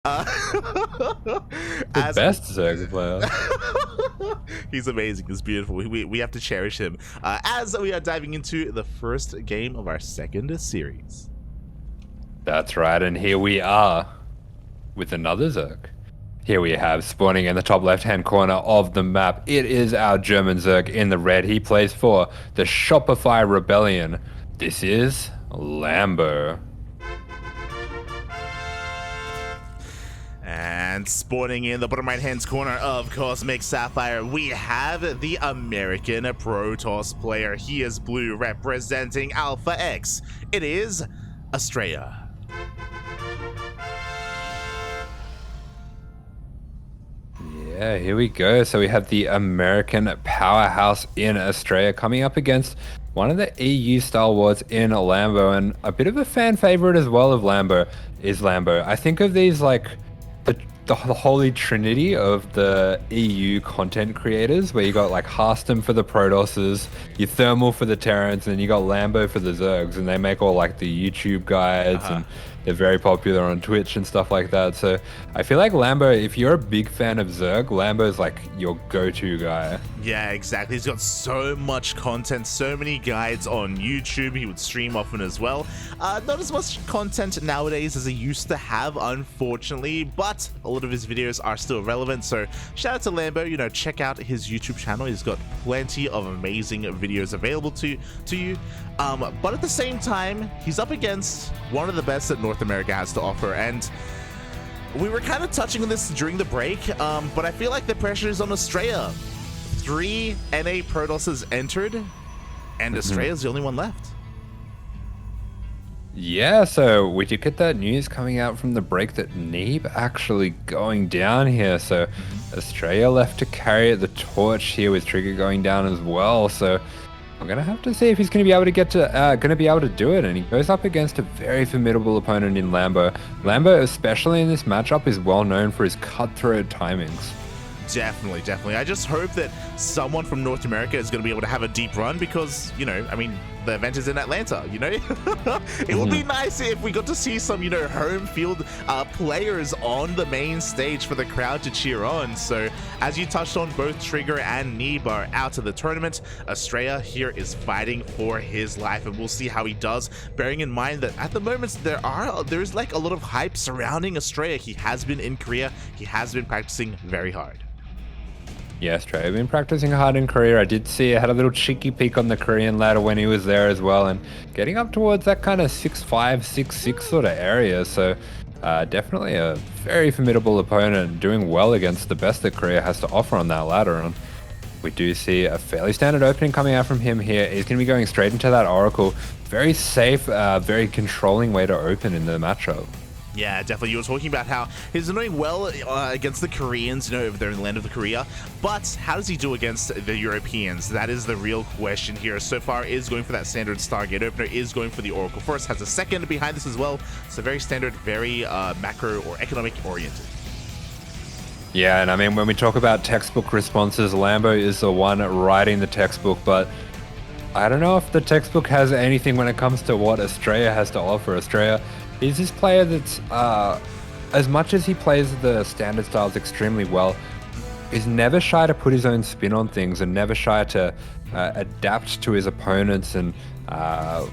Uh, The best Zerg player. He's amazing. He's beautiful. We have to cherish him. As we are diving into the first game of our second series. That's right, and here we are with another Zerg. Here we have spawning in the top left-hand corner of the map. It is our German Zerg in the red. He plays for the Shopify Rebellion. This is Lambo. And spawning in the bottom right-hand corner of Cosmic Sapphire, we have the American Protoss player. He is blue, representing Alpha X. It is Astrea. Yeah, here we go. So we have the American powerhouse in Astrea coming up against one of the EU stalwarts in Lambo, and a bit of a fan favorite as well of Lambo is Lambo. I think of these like the holy trinity of the EU content creators, where you got like Harstem for the Protosses, you Thermal for the Terrans, and you got Lambo for the Zergs, and they make all like the YouTube guides and they're very popular on Twitch and stuff like that. So I feel like Lambo, if you're a big fan of Zerg, Lambo's like your go-to guy. Yeah, exactly. He's got so much content, so many guides on YouTube. He would stream often as well. Not as much content nowadays as he used to have, unfortunately, but a lot of his videos are still relevant. So shout out to Lambo. You know, check out his YouTube channel. He's got plenty of amazing videos available to you. But at the same time, he's up against one of the best that North America has to offer, and we were kind of touching on this during the break, but I feel like the pressure is on Astrea. 3 NA Protosses entered, and Astrea is the only one left. Yeah, so we did get that news coming out from the break that Neeb actually going down here. So Astrea left to carry the torch here with Trigger going down as well. So I'm gonna have to see if he's gonna be able to get to do it, and he goes up against a very formidable opponent in Lambo. Lambo, especially in this matchup, is well known for his cutthroat timings. Definitely, definitely. I just hope that someone from North America is going to be able to have a deep run because, you know, I mean, the event is in Atlanta, you know? It would be nice if we got to see some, you know, home field players on the main stage for the crowd to cheer on. So, as you touched on, both Trigger and Neeb are out of the tournament. Astrea here is fighting for his life, and we'll see how he does, bearing in mind that at the moment there's like a lot of hype surrounding Astrea. He has been in Korea. He has been practicing very hard. Yes, Trey, I've been practicing hard in Korea. I did see I had a little cheeky peek on the Korean ladder when he was there as well, and getting up towards that kind of 6'5", 6'6" sort of area. So definitely a very formidable opponent, doing well against the best that Korea has to offer on that ladder. And we do see a fairly standard opening coming out from him here. He's going to be going straight into that Oracle. Very safe, very controlling way to open in the matchup. Yeah, definitely. You were talking about how he's doing well against the Koreans, you know, over there in the land of the Korea. But how does he do against the Europeans? That is the real question here. So far, is going for that standard Stargate opener, is going for the Oracle first, has a second behind this as well. So very standard, very macro or economic oriented. Yeah, and I mean, when we talk about textbook responses, Lambo is the one writing the textbook, but I don't know if the textbook has anything when it comes to what Astrea has to offer. Astrea is this player that's, as much as he plays the standard styles extremely well, is never shy to put his own spin on things and never shy to adapt to his opponents and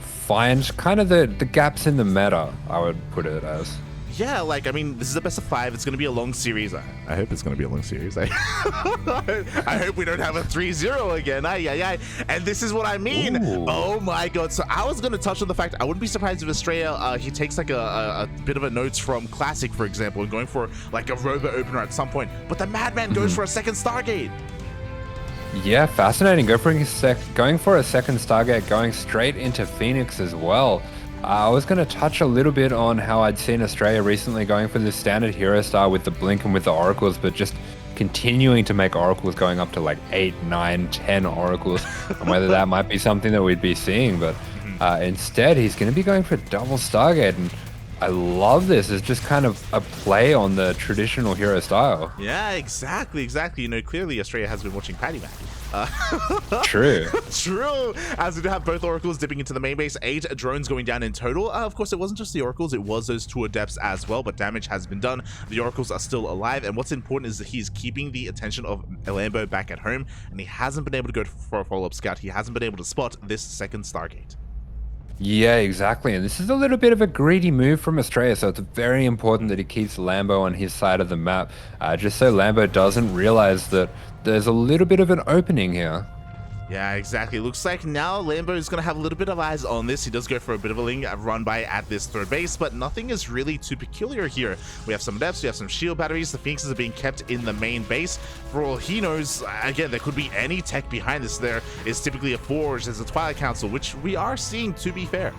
find kind of the gaps in the meta, I would put it as. Yeah, like, I mean, this is a best of 5. It's going to be a long series. I hope it's going to be a long series. I hope we don't have a 3-0 again. And this is what I mean. Ooh. Oh my god. So I was going to touch on the fact I wouldn't be surprised if Astrea, he takes like a bit of a notes from Classic, for example, and going for like a Robo opener at some point. But the Madman goes for a second Stargate. Yeah, fascinating. Going for a second Stargate, going straight into Phoenix as well. I was going to touch a little bit on how I'd seen Astrea recently going for this standard hero star with the Blink and with the Oracles, but just continuing to make Oracles going up to like 8, 9, 10 Oracles, and whether that might be something that we'd be seeing. But instead, he's going to be going for double Stargate, and I love this. It's just kind of a play on the traditional hero style. Yeah, exactly. You know, clearly Astrea has been watching Patty Mac. True. True. As we do have both oracles dipping into the main base, 8 drones going down in total. Of course, it wasn't just the oracles, it was those 2 adepts as well, but damage has been done. The oracles are still alive, and what's important is that he's keeping the attention of Lambo back at home, and he hasn't been able to go for a follow-up scout. He hasn't been able to spot this second Stargate. Yeah, exactly. And this is a little bit of a greedy move from Astrea, so it's very important that he keeps Lambo on his side of the map, just so Lambo doesn't realize that there's a little bit of an opening here. Yeah, exactly. Looks like now Lambo is going to have a little bit of eyes on this. He does go for a bit of a run by at this third base, but nothing is really too peculiar here. We have some depths, we have some shield batteries. The Phoenixes are being kept in the main base. For all he knows, again, there could be any tech behind this. There is typically a Forge, there's a Twilight Council, which we are seeing, to be fair.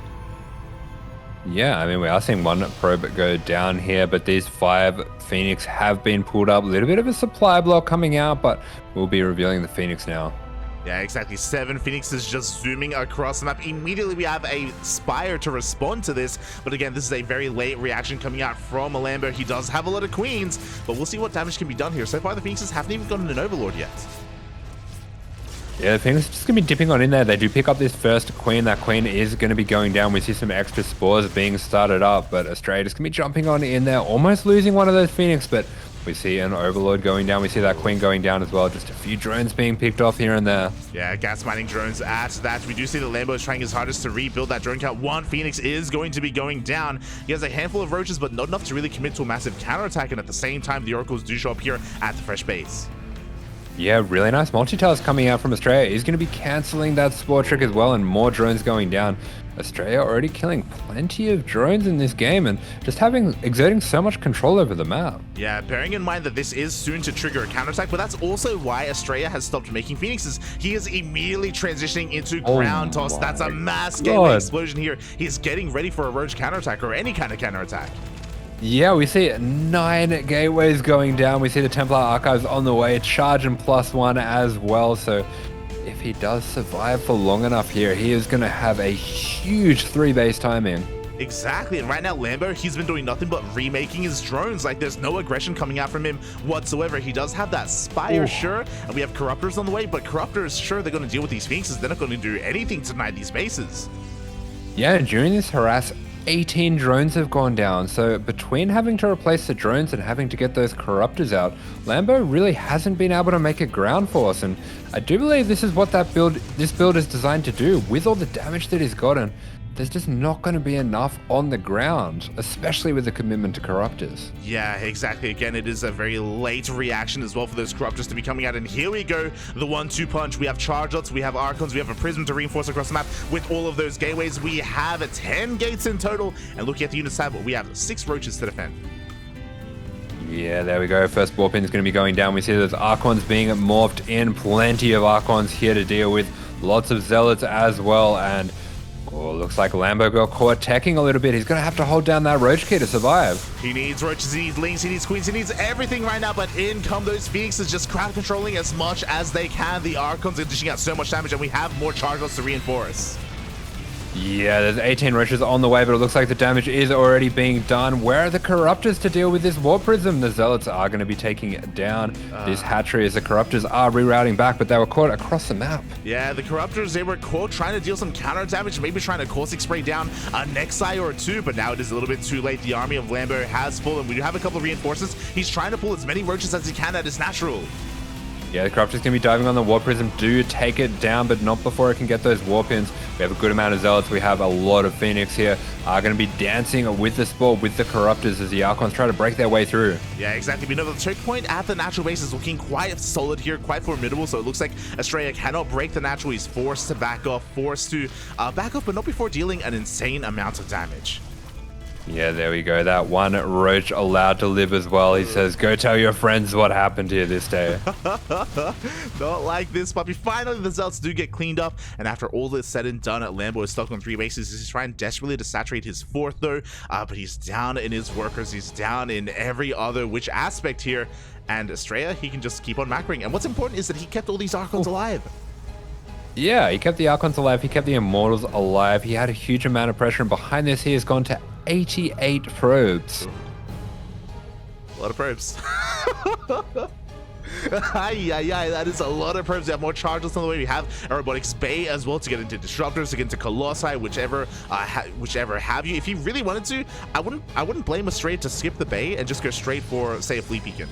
Yeah, I mean, we are seeing one probe go down here, but these 5 Phoenix have been pulled up. A little bit of a supply block coming out, but we'll be revealing the Phoenix now. Yeah, exactly. 7 Phoenixes just zooming across the map. Immediately we have a Spire to respond to this, but again, this is a very late reaction coming out from a Lambo. He does have a lot of queens, but we'll see what damage can be done here. So far, the Phoenixes haven't even gotten an Overlord yet. Yeah, the Phoenix is just going to be dipping on in there. They do pick up this first queen. That queen is going to be going down. We see some extra spores being started up, but Astrea is going to be jumping on in there, almost losing one of those Phoenix, but we see an Overlord going down. We see that queen going down as well. Just a few drones being picked off here and there. Yeah, gas mining drones at that. We do see that Lambo is trying his hardest to rebuild that drone count. 1 Phoenix is going to be going down. He has a handful of roaches, but not enough to really commit to a massive counterattack. And at the same time, the oracles do show up here at the fresh base. Yeah, really nice multitask coming out from Astrea. He's going to be cancelling that spore trick as well, and more drones going down. Astrea already killing plenty of drones in this game and just exerting so much control over the map. Yeah, bearing in mind that this is soon to trigger a counterattack, but that's also why Astrea has stopped making Phoenixes. He is immediately transitioning into ground toss. That's a mass gateway explosion here. He's getting ready for a roach counterattack or any kind of counterattack. Yeah, we see 9 gateways going down. We see the Templar Archives on the way, charge and +1 as well. So if he does survive for long enough here, he is going to have a huge 3-base timing. Exactly, and right now Lambo, he's been doing nothing but remaking his drones. Like, there's no aggression coming out from him whatsoever. He does have that Spire, sure, and we have Corruptors on the way, but Corruptors, sure, they're going to deal with these Phoenixes. They're not going to do anything to deny these bases. Yeah, and during this harass, 18 drones have gone down, so between having to replace the drones and having to get those Corruptors out, Lambo really hasn't been able to make a ground force, and I do believe this is what this build is designed to do. With all the damage that he's gotten, there's just not going to be enough on the ground, especially with the commitment to Corruptors. Yeah, exactly. Again, it is a very late reaction as well for those Corruptors to be coming out, and here we go, the 1-2 punch. We have Charge Lots, we have Archons, we have a Prism to reinforce across the map. With all of those gateways, we have 10 gates in total, and looking at the unit tab, we have 6 roaches to defend. Yeah, there we go. First warpin is going to be going down. We see those Archons being morphed in. Plenty of Archons here to deal with. Lots of Zealots as well, and looks like Lambo got caught teching a little bit. He's going to have to hold down that Roach Key to survive. He needs roaches, he needs lings, he needs queens, he needs everything right now, but in come those Phoenixes, just crowd controlling as much as they can. The Archons are dishing out so much damage, and we have more charge lots to reinforce. Yeah, there's 18 roaches on the way, but it looks like the damage is already being done. Where are the Corruptors to deal with this Warp Prism? The Zealots are going to be taking it down this hatchery as the Corruptors are rerouting back, but they were caught across the map. Yeah, the Corruptors, they were caught trying to deal some counter damage, maybe trying to caustic spray down a Nexi or 2, but now it is a little bit too late. The army of Lambo has fallen. We do have a couple of reinforcements. He's trying to pull as many roaches as he can at his natural. Yeah, the Corruptor's going to be diving on the Warp Prism. Do take it down, but not before it can get those Warp Pins. We have a good amount of Zealots. We have a lot of Phoenix here. Are going to be dancing with the Spore, with the Corruptors as the Archons try to break their way through. Yeah, exactly. We know the choke point at the natural base is looking quite solid here, quite formidable, so it looks like Astrea cannot break the natural. He's forced to back off, but not before dealing an insane amount of damage. Yeah, there we go. That one roach allowed to live as well. He says, go tell your friends what happened here this day. Not like this, puppy. Finally, the Zealots do get cleaned up, and after all this said and done, Lambo is stuck on 3 bases. He's trying desperately to saturate his 4th, though, but he's down in his workers. He's down in every other which aspect here, and Astrea, he can just keep on macroing. And what's important is that he kept all these Archons alive. Yeah, he kept the Archons alive. He kept the Immortals alive. He had a huge amount of pressure, and behind this, he has gone to 88 probes. A lot of probes. Yeah, that is a lot of probes. We have more charges on the way. We have Aerobotics Bay as well to get into Disruptors, to get into Colossi, whichever have you. If he really wanted to, I wouldn't blame Astrea to skip the Bay and just go straight for, say, a Fleet Beacon.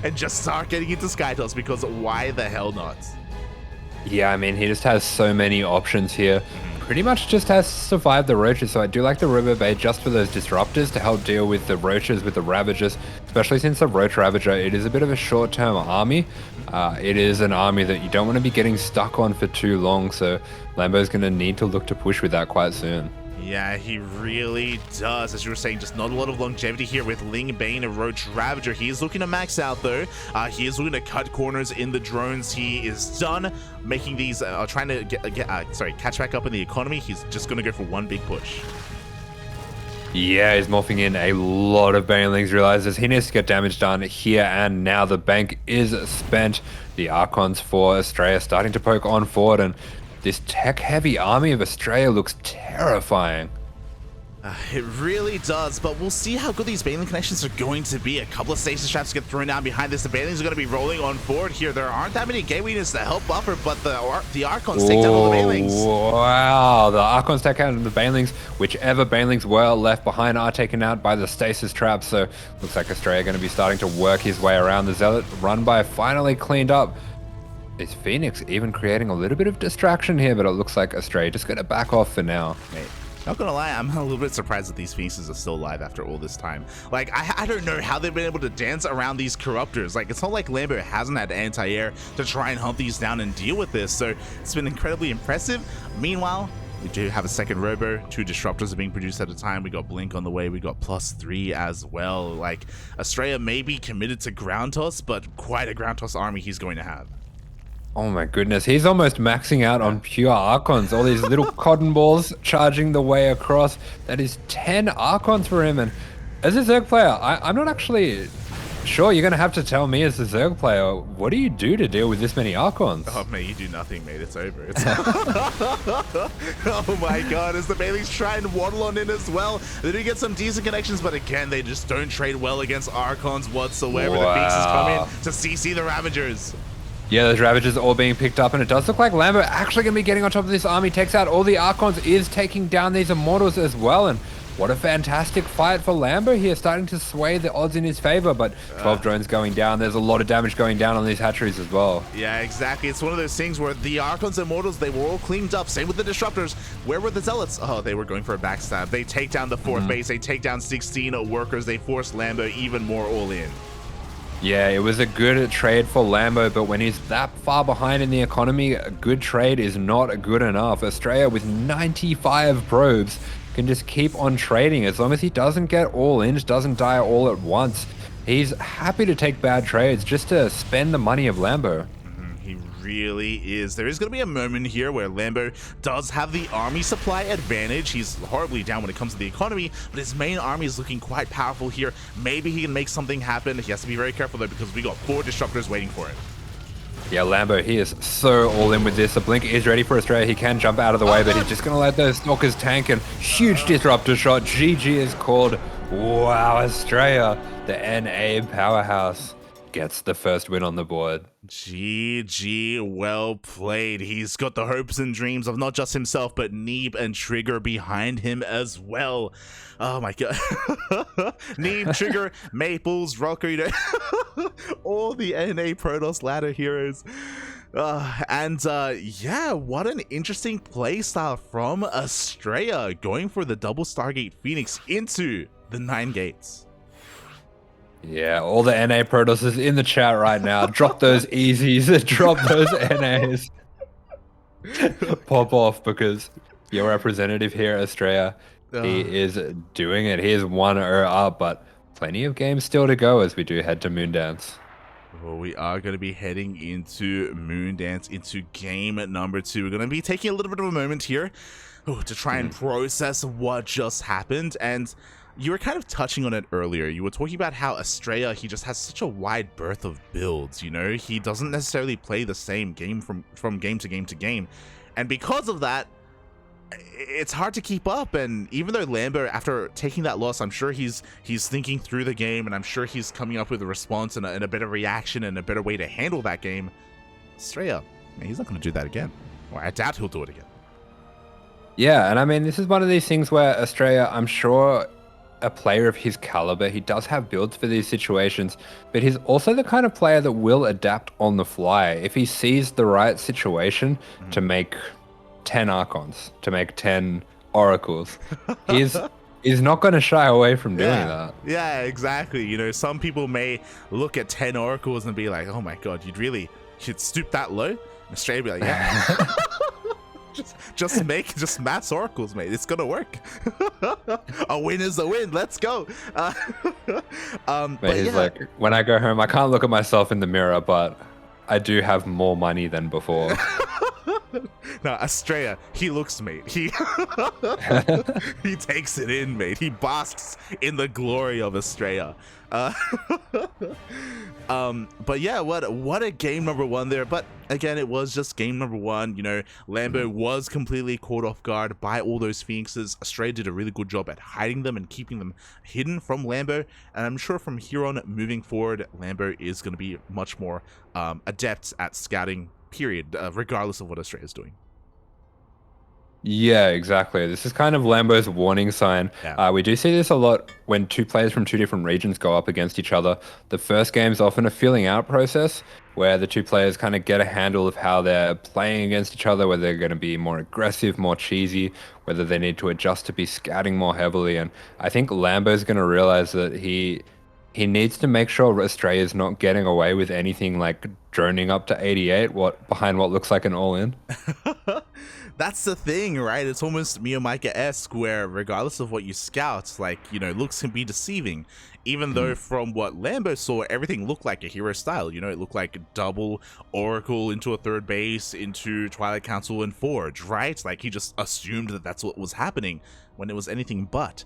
And just start getting into Skytoss, because why the hell not? Yeah, I mean, he just has so many options here. Pretty much just has to survive the roaches, so I do like the River Bay just for those disruptors to help deal with the roaches, with the Ravagers, especially since the Roach Ravager, it is a bit of a short-term army. It is an army that you don't want to be getting stuck on for too long, so Lambo's going to need to look to push with that quite soon. Yeah, he really does. As you were saying, just not a lot of longevity here with Ling Bane and Roach Ravager. He is looking to max out, though. He is looking to cut corners in the drones. He is done making these, trying to catch back up in the economy. He's just going to go for one big push. Yeah, he's morphing in a lot of Banelings, realizes he needs to get damage done here and now. The bank is spent. The Archons for Astrea starting to poke on forward, and this tech-heavy army of Astrea looks terrifying. It really does, but we'll see how good these Baneling connections are going to be. A couple of stasis traps get thrown down behind this. The Banelings are going to be rolling on forward here. There aren't that many gateway units to help buffer, but the Archons take down all the Banelings. Wow, the Archons take out the Banelings. Whichever Banelings were left behind are taken out by the stasis traps, so looks like Astrea going to be starting to work his way around. The Zealot run by finally cleaned up. Is Phoenix even creating a little bit of distraction here, but it looks like Astrea just going to back off for now. Mate, not gonna lie, I'm a little bit surprised that these Phoenixes are still alive after all this time. Like, I don't know how they've been able to dance around these Corruptors. Like, it's not like Lambo hasn't had anti-air to try and hunt these down and deal with this, so it's been incredibly impressive. Meanwhile, we do have a second Robo. 2 Disruptors are being produced at a time. We got Blink on the way. We got +3 as well. Like, Astrea may be committed to ground toss, but quite a ground toss army he's going to have. Oh my goodness, he's almost maxing out on pure Archons. All these little cotton balls charging the way across. That is 10 Archons for him. And as a Zerg player, I'm not actually sure. You're going to have to tell me as a Zerg player, what do you do to deal with this many Archons? Oh, mate, you do nothing, mate. It's over. Oh my god, as the Banelings try and waddle on in as well. They do get some decent connections, but again, they just don't trade well against Archons whatsoever. Wow. The Beasts come in to CC the Ravagers. Yeah, those Ravagers are all being picked up, and it does look like Lambo actually going to be getting on top of this army, takes out all the Archons, is taking down these Immortals as well, and what a fantastic fight for Lambo here, starting to sway the odds in his favor, but 12 drones going down. There's a lot of damage going down on these hatcheries as well. Yeah, exactly. It's one of those things where the Archons and Immortals, they were all cleaned up. Same with the Disruptors. Where were the Zealots? Oh, they were going for a backstab. They take down the 4th base. They take down 16 workers. They force Lambo even more all in. Yeah, it was a good trade for Lambo, but when he's that far behind in the economy, a good trade is not good enough. Astrea with 95 probes can just keep on trading as long as he doesn't get all in, doesn't die all at once. He's happy to take bad trades just to spend the money of Lambo. He really is. There is going to be a moment here where Lambo does have the army supply advantage. He's horribly down when it comes to the economy, but his main army is looking quite powerful here. Maybe he can make something happen. He has to be very careful though, because we got 4 Disruptors waiting for it. Yeah, Lambo, he is so all in with this. The Blink is ready for Astrea. He can jump out of the way, but he's just going to let those Stalkers tank, and huge Disruptor shot. GG is called. Wow, Astrea, the NA powerhouse, gets the first win on the board. GG, well played. He's got the hopes and dreams of not just himself, but Neeb and Trigger behind him as well. Oh my god. Neeb, Trigger, Maples, Rocker, you know, all the NA Protoss ladder heroes. Yeah, what an interesting playstyle from Astrea, going for the double Stargate Phoenix into the 9 gates. Yeah, all the NA Protoss in the chat right now. Drop those easies, drop those NAs. Pop off, because your representative here, Astrea, he is doing it. He is 1-0 up, but plenty of games still to go as we do head to Moondance. Well, we are going to be heading into Moondance, into game number 2. We're going to be taking a little bit of a moment here to try and process what just happened. And you were kind of touching on it earlier. You were talking about how Astrea, he just has such a wide berth of builds, you know? He doesn't necessarily play the same game from game to game to game. And because of that, it's hard to keep up. And even though Lambo, after taking that loss, I'm sure he's thinking through the game, and I'm sure he's coming up with a response and a better reaction and a better way to handle that game. Astrea, man, he's not going to do that again. Or I doubt he'll do it again. Yeah, and I mean, this is one of these things where Astrea, I'm sure a player of his caliber, he does have builds for these situations, but he's also the kind of player that will adapt on the fly. If he sees the right situation to make 10 Archons, to make 10 Oracles, he's not going to shy away from doing that. Yeah, exactly. You know, some people may look at 10 Oracles and be like, oh my god, you'd stoop that low? And Astrea be like, yeah. just mass oracles, mate. It's gonna work. A win is a win. Let's go. But he's like, when I go home, I can't look at myself in the mirror, but I do have more money than before. No, Astrea, he looks, mate. He takes it in, mate. He basks in the glory of Astrea. But yeah, what a game number one there. But again, it was just game number one. You know, Lambo was completely caught off guard by all those Phoenixes. Astrea did a really good job at hiding them and keeping them hidden from Lambo. And I'm sure from here on moving forward, Lambo is going to be much more adept at scouting, period, regardless of what Astrea is doing. Yeah, exactly. This is kind of Lambo's warning sign. Yeah. We do see this a lot when two players from two different regions go up against each other. The first game is often a feeling out process where the two players kind of get a handle of how they're playing against each other, whether they're going to be more aggressive, more cheesy, whether they need to adjust to be scouting more heavily. And I think Lambo's going to realize that he needs to make sure Astrea is not getting away with anything like droning up to 88 behind what looks like an all-in. That's the thing, right? It's almost Miyamika-esque, where regardless of what you scout, like, you know, looks can be deceiving. Even though from what Lambo saw, everything looked like a hero style. You know, it looked like double Oracle into a third base, into Twilight Council and Forge, right? Like, he just assumed that that's what was happening when it was anything but.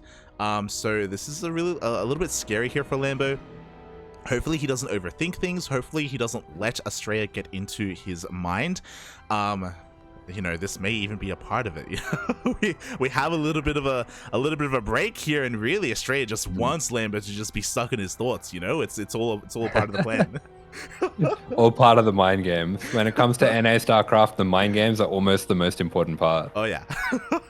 So this is a little bit scary here for Lambo. Hopefully he doesn't overthink things. Hopefully he doesn't let Astrea get into his mind. You know, this may even be a part of it. we have a little bit of a break here, and really Astrea just wants Lambo to just be stuck in his thoughts. You know, it's all part of the plan. All part of the mind games. When it comes to NA StarCraft, the mind games are almost the most important part. Oh yeah.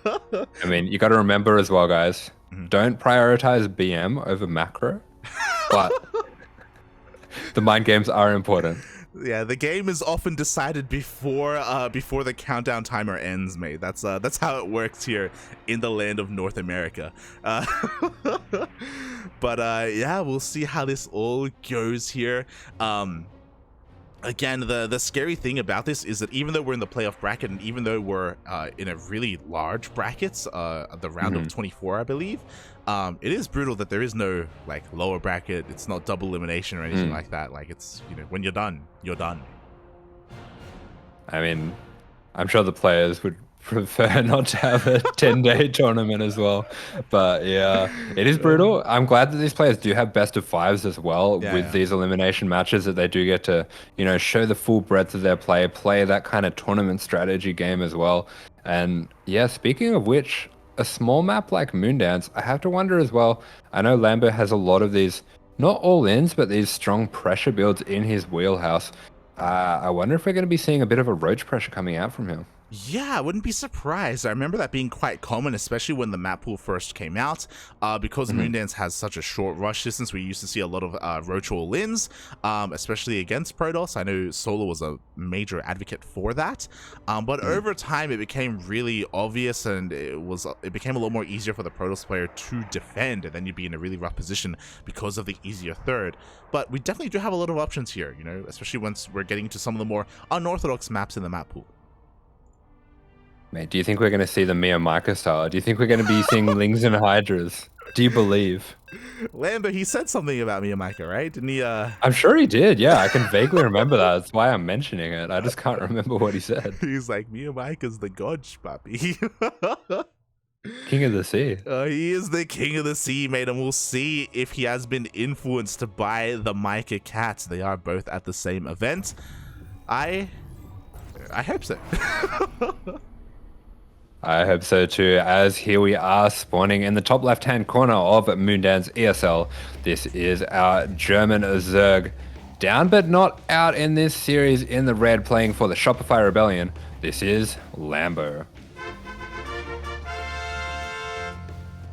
I mean, you got to remember as well, guys. Don't prioritize BM over macro, but the mind games are important. Yeah, the game is often decided before the countdown timer ends, mate. That's how it works here in the land of North America. But yeah, we'll see how this all goes here. Again, the scary thing about this is that even though we're in the playoff bracket, and even though we're in a really large brackets, the round of 24, I believe, it is brutal that there is no like lower bracket. It's not double elimination or anything like that. Like, it's, you know, when you're done, you're done. I mean, I'm sure the players would prefer not to have a 10-day tournament as well, but yeah, it is brutal. I'm glad that these players do have best of fives as well with these elimination matches, that they do get to, you know, show the full breadth of their play that kind of tournament strategy game as well. And yeah, speaking of which, a small map like Moondance, I have to wonder as well. I know Lambo has a lot of these, not all-ins, but these strong pressure builds in his wheelhouse. I wonder if we're going to be seeing a bit of a roach pressure coming out from him. Yeah, I wouldn't be surprised. I remember that being quite common, especially when the map pool first came out, because Moondance has such a short rush distance. We used to see a lot of Roach all-ins, especially against Protoss. I know Solo was a major advocate for that, but over time it became really obvious, and it became a lot more easier for the Protoss player to defend, and then you'd be in a really rough position because of the easier third. But we definitely do have a lot of options here, you know, especially once we're getting to some of the more unorthodox maps in the map pool. Mate, do you think we're going to see the Miyamika style? Do you think we're going to be seeing Lings and Hydras? Do you believe? Lambo, he said something about Miyamika, right? Didn't he? I'm sure he did, yeah. I can vaguely remember that. That's why I'm mentioning it. I just can't remember what he said. He's like, Miyamika's the god, papi. King of the sea. He is the king of the sea, mate, and we'll see if he has been influenced by the Micah Cats. They are both at the same event. I hope so. I hope so too, as here we are spawning in the top left-hand corner of Moondan's ESL. This is our German Zerg. Down but not out in this series in the red, playing for the Shopify Rebellion. This is Lambo.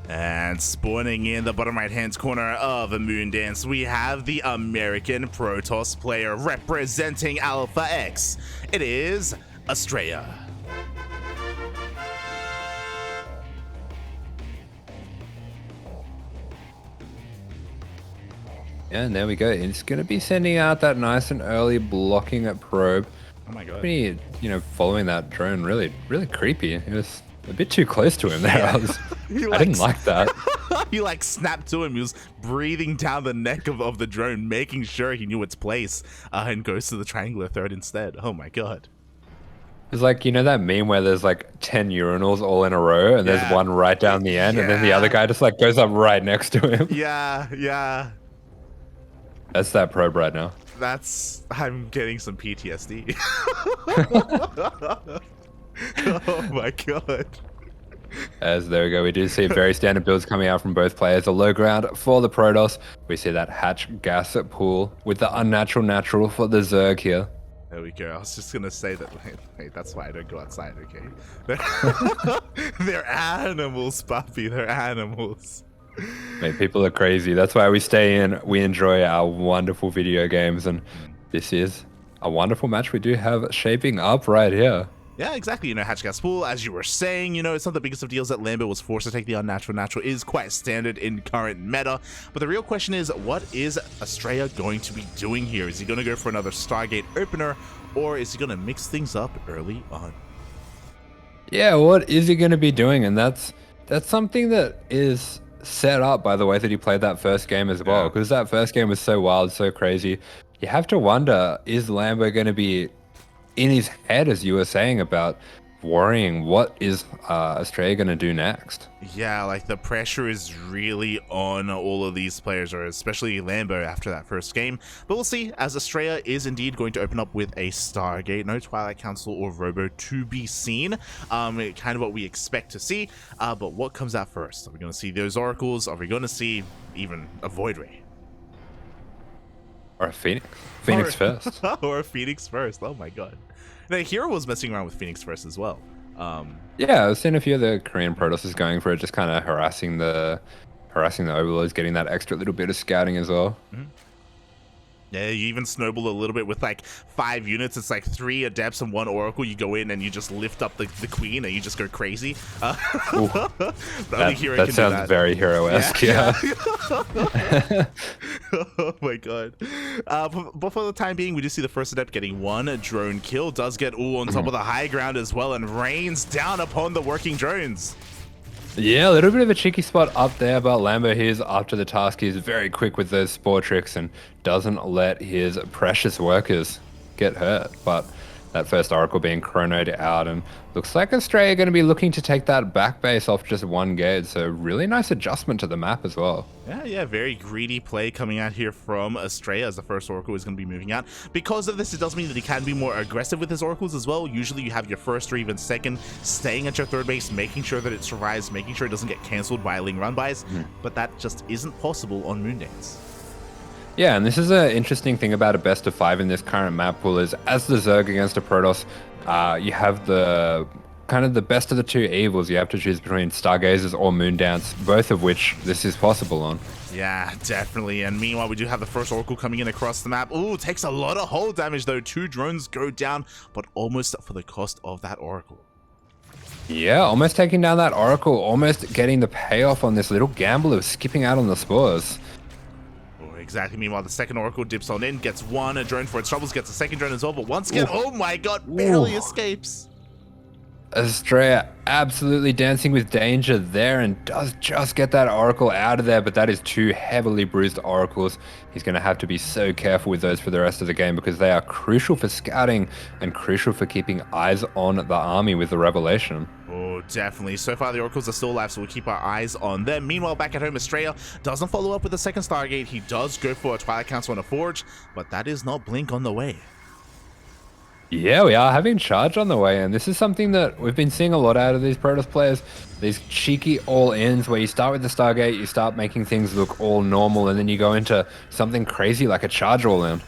And spawning in the bottom right-hand corner of Moondance, we have the American Protoss player representing Alpha X. It is Astrea. And there we go. It's going to be sending out that nice and early blocking at probe. Oh my god. Pretty, following that drone, really creepy. It was a bit too close to him there. Yeah. I didn't like that. He like snapped to him. He was breathing down the neck of the drone, making sure he knew its place, and goes to the triangular third instead. Oh my god. It's like, that meme where there's like 10 urinals all in a row and there's one right down the end and then the other guy just like goes up right next to him. Yeah. That's that probe right now. I'm getting some PTSD. Oh my god. As there we go, we do see very standard builds coming out from both players. A low ground for the Protoss. We see that hatch gas pool with the unnatural natural for the Zerg here. There we go. I was just gonna say that. Wait, that's why I don't go outside. Okay, they're animals, puppy. They're animals. Mate, people are crazy. That's why we stay in. We enjoy our wonderful video games, and this is a wonderful match we do have shaping up right here. Yeah, exactly. Hatch gas pool, as you were saying, it's not the biggest of deals that Lambo was forced to take the unnatural natural. Is quite standard in current meta. But the real question is, what is Astrea going to be doing here? Is he going to go for another Stargate opener, or is he going to mix things up early on? Yeah, what is he going to be doing? And that's something that is set up by the way that he played that first game as well, because that first game was so wild, so crazy. You have to wonder, is Lambo going to be in his head, as you were saying, about worrying what is Astrea going to do next? Yeah, like the pressure is really on all of these players, or especially Lambo after that first game. But we'll see, as Astrea is indeed going to open up with a Stargate. No Twilight Council or Robo to be seen. Kind of what we expect to see. But what comes out first? Are we going to see those Oracles? Are we going to see even a Void Ray? Or a Phoenix? Phoenix first. Or a Phoenix first. Oh my god. Now, Hero was messing around with Phoenix first as well. Yeah, I've seen a few of the Korean Protosses going for it, just kind of harassing the Overlords, getting that extra little bit of scouting as well. Mm-hmm. Yeah, you even snowball a little bit with like 5 units. It's like 3 Adepts and 1 Oracle. You go in and you just lift up the Queen and you just go crazy. That sounds very Hero-esque, yeah. Oh my god. But for the time being, we do see the first Adept getting 1 drone kill. Does get on top of the high ground as well and rains down upon the working drones. Yeah, a little bit of a cheeky spot up there, but Lambo here's after the task. He's very quick with those spore tricks and doesn't let his precious workers get hurt. But that first Oracle being chronoed out, and looks like Astrea going to be looking to take that back base off just 1 gate. So really nice adjustment to the map as well. Yeah, very greedy play coming out here from Astrea, as the first Oracle is going to be moving out. Because of this, it does mean that he can be more aggressive with his Oracles as well. Usually you have your first or even second staying at your third base, making sure that it survives, making sure it doesn't get cancelled by Ling run-bys. But that just isn't possible on Moondance. Yeah, and this is an interesting thing about a best of 5 in this current map pool is, as the Zerg against a Protoss, you have the kind of the best of the 2 evils. You have to choose between Stargazers or Moondance, both of which this is possible on. Yeah, definitely. And meanwhile, we do have the first Oracle coming in across the map. Ooh, takes a lot of hull damage though. 2 drones go down, but almost for the cost of that Oracle. Yeah, almost taking down that Oracle, almost getting the payoff on this little gamble of skipping out on the spores. Exactly. Meanwhile, the second Oracle dips on in, gets 1 a drone for its troubles, gets a second drone as well, but once again, oh my god, barely escapes. Astrea absolutely dancing with danger there and does just get that Oracle out of there, but that is 2 heavily bruised Oracles. He's going to have to be so careful with those for the rest of the game because they are crucial for scouting and crucial for keeping eyes on the army with the Revelation. Oh, definitely. So far, the Oracles are still alive, so we'll keep our eyes on them. Meanwhile, back at home, Astrea doesn't follow up with the second Stargate. He does go for a Twilight Council and a Forge, but that is not Blink on the way. Yeah, we are having charge on the way, and this is something that we've been seeing a lot out of these Protoss players. These cheeky all-ins where you start with the Stargate, you start making things look all normal, and then you go into something crazy like a charge all-in.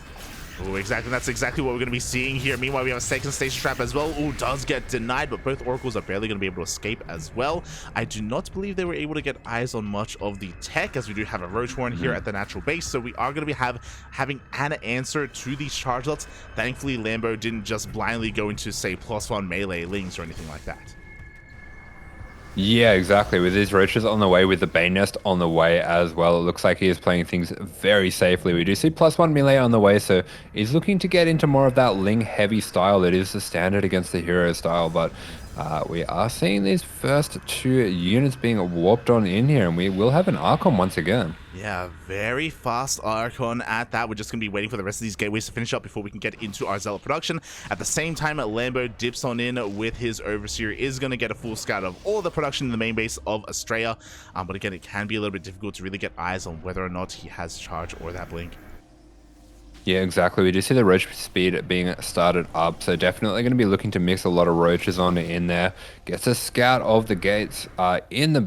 Oh, exactly. That's exactly what we're going to be seeing here. Meanwhile, we have a second station trap as well. Oh, does get denied, but both Oracles are barely going to be able to escape as well. I do not believe they were able to get eyes on much of the tech, as we do have a Roach Horn here at the natural base. So we are going to be having an answer to these charge lots. Thankfully, Lambo didn't just blindly go into, say, +1 melee lings or anything like that. Yeah, exactly. With these roaches on the way, with the Bane Nest on the way as well, it looks like he is playing things very safely. We do see +1 melee on the way, so he's looking to get into more of that Ling heavy style that is the standard against the hero style, but we are seeing these first 2 units being warped on in here, and we will have an Archon once again. Yeah, very fast Archon at that. We're just going to be waiting for the rest of these gateways to finish up before we can get into our Zealot production. At the same time, Lambo dips on in with his Overseer, is going to get a full scout of all the production in the main base of Astrea. But again, it can be a little bit difficult to really get eyes on whether or not he has charge or that blink. Yeah, exactly. We do see the roach speed being started up, so definitely going to be looking to mix a lot of roaches on in there. Gets a scout of the gates in the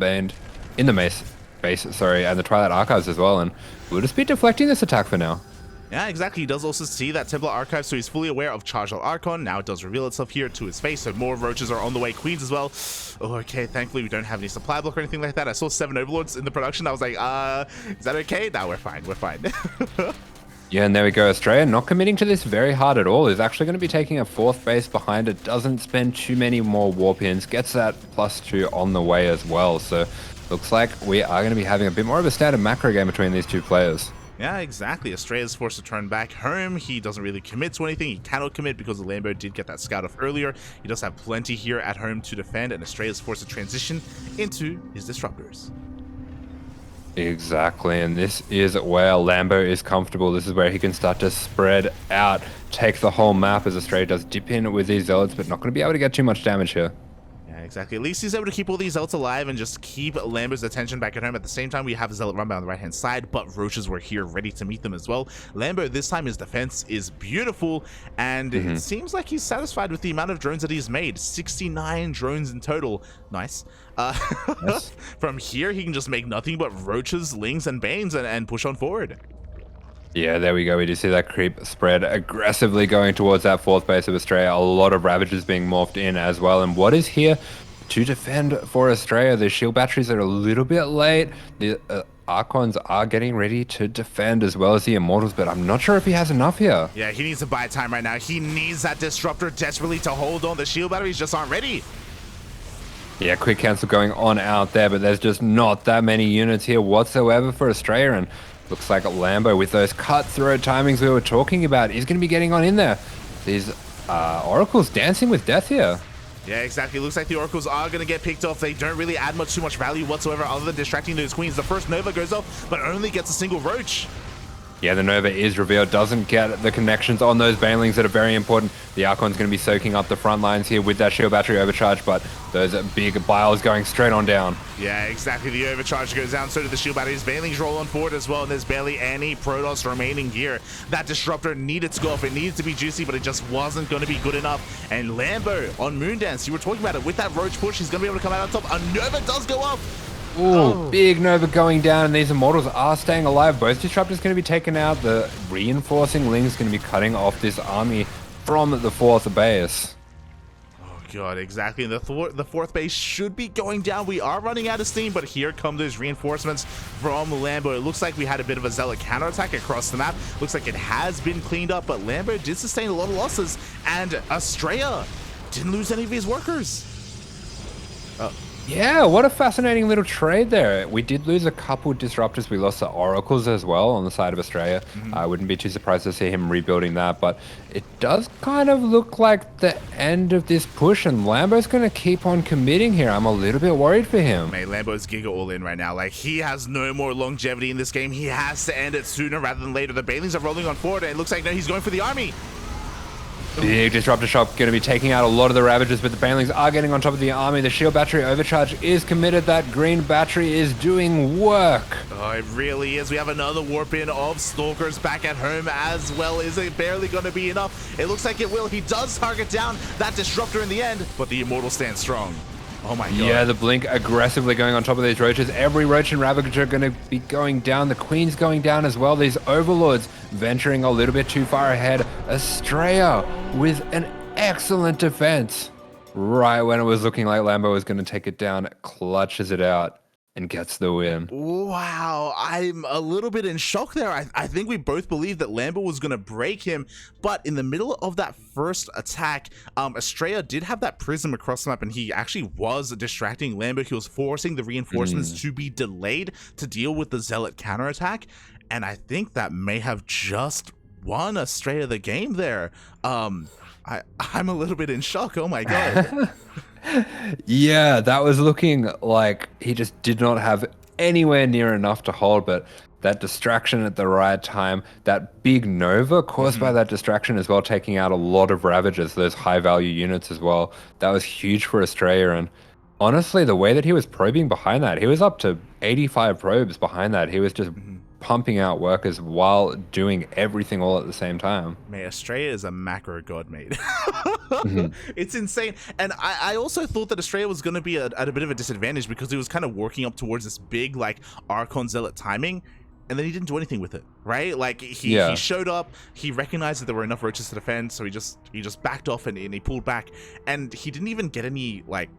base, sorry, and the Twilight Archives as well, and we'll just be deflecting this attack for now. Yeah, exactly. He does also see that Templar Archive, so he's fully aware of Charged Archon. Now it does reveal itself here to his face, so more roaches are on the way. Queens as well. Oh, okay, thankfully we don't have any supply block or anything like that. I saw 7 Overlords in the production. I was like, is that okay? No, we're fine. We're fine. Yeah, and there we go. Astrea not committing to this very hard at all. Is actually going to be taking a 4th base behind it. Doesn't spend too many more warp ins. Gets that +2 on the way as well. So looks like we are going to be having a bit more of a standard macro game between these 2 players. Yeah, exactly. Astrea is forced to turn back home. He doesn't really commit to anything. He cannot commit because the Lambo did get that scout off earlier. He does have plenty here at home to defend, and Astrea is forced to transition into his disruptors. Exactly, and this is where Lambo is comfortable. This is where he can start to spread out, take the whole map, as Astrea does dip in with these zealots, but not going to be able to get too much damage here. Yeah, exactly. At least he's able to keep all these zealots alive and just keep Lambo's attention back at home. At the same time, we have a zealot run by on the right-hand side, but roaches were here ready to meet them as well. Lambo, this time, his defense is beautiful, and it seems like he's satisfied with the amount of drones that he's made. 69 drones in total. Nice. Yes. From here, he can just make nothing but roaches, lings, and banes and push on forward. Yeah, there we go. We do see that creep spread aggressively going towards that 4th base of Astrea. A lot of Ravagers being morphed in as well. And what is here to defend for Astrea? The shield batteries are a little bit late. The Archons are getting ready to defend as well as the Immortals, but I'm not sure if he has enough here. Yeah, he needs to buy time right now. He needs that Disruptor desperately to hold on. The shield batteries just aren't ready. Yeah, quick cancel going on out there, but there's just not that many units here whatsoever for Astrea, and looks like Lambo with those cutthroat timings we were talking about is going to be getting on in there. These Oracles dancing with death here. Yeah, exactly. Looks like the Oracles are going to get picked off. They don't really add too much value whatsoever other than distracting those queens. The first Nova goes off, but only gets a single Roach. Yeah, the Nova is revealed, doesn't get the connections on those Banelings that are very important. The Archon's going to be soaking up the front lines here with that shield battery overcharge, but those big biles going straight on down. Yeah, exactly. The overcharge goes down, so do the shield batteries. Banelings roll on forward as well, and there's barely any Protoss remaining here. That Disruptor needed to go off. It needed to be juicy, but it just wasn't going to be good enough. And Lambo on Moondance, you were talking about it, with that Roach push, he's going to be able to come out on top. A Nova does go off. Ooh, big Nova going down, and these Immortals are staying alive. Both Disruptors going to be taken out. The reinforcing Ling's going to be cutting off this army from the 4th base. Oh god, exactly. And the 4th base should be going down. We are running out of steam, but here come those reinforcements from Lambo. It looks like we had a bit of a Zealot counterattack across the map. Looks like it has been cleaned up, but Lambo did sustain a lot of losses, and Astrea didn't lose any of his workers. Yeah, what a fascinating little trade there. We did lose a couple Disruptors. We lost the Oracles as well on the side of Astrea. I wouldn't be too surprised to see him rebuilding that, but it does kind of look like the end of this push, and Lambo's going to keep on committing here. I'm a little bit worried for him. Mate, Lambo's giga all in right now. Like, he has no more longevity in this game. He has to end it sooner rather than later. The Banelings are rolling on forward, and it looks like no, he's going for the army. Big disruptor shot going to be taking out a lot of the Ravagers, but the Banelings are getting on top of the army. The shield battery overcharge is committed. That green battery is doing work. Oh, it really is. We have another warp in of Stalkers back at home as well. Is it barely going to be enough? It looks like it will. He does target down that disruptor in the end, but the Immortal stands strong. Oh my god. Yeah, the Blink aggressively going on top of these Roaches. Every Roach and Ravager are going to be going down. The Queen's going down as well. These Overlords venturing a little bit too far ahead. Astrea with an excellent defense. Right when it was looking like Lambo was going to take it down, clutches it out and gets the win. Wow, I'm a little bit in shock there. I think we both believed that Lambo was going to break him, but in the middle of that first attack, Astrea did have that prism across the map, and he actually was distracting Lambo. He was forcing the reinforcements to be delayed to deal with the Zealot counterattack, and I think that may have just won Astrea the game there. I'm a little bit in shock. Oh my god. Yeah, that was looking like he just did not have anywhere near enough to hold, but that distraction at the right time, that big Nova caused by that distraction as well, taking out a lot of Ravagers, those high value units as well. That was huge for Astrea, and honestly, the way that he was probing behind that, he was up to 85 probes behind that. He was just pumping out workers while doing everything all at the same time. Man, Astrea is a macro god, mate. It's insane. And I also thought that Astrea was going to be at a bit of a disadvantage because he was kind of working up towards this big, like, Archon Zealot timing, and then he didn't do anything with it, right? Like, he showed up, he recognized that there were enough Roaches to defend, so he just backed off and he pulled back, and he didn't even get any, like,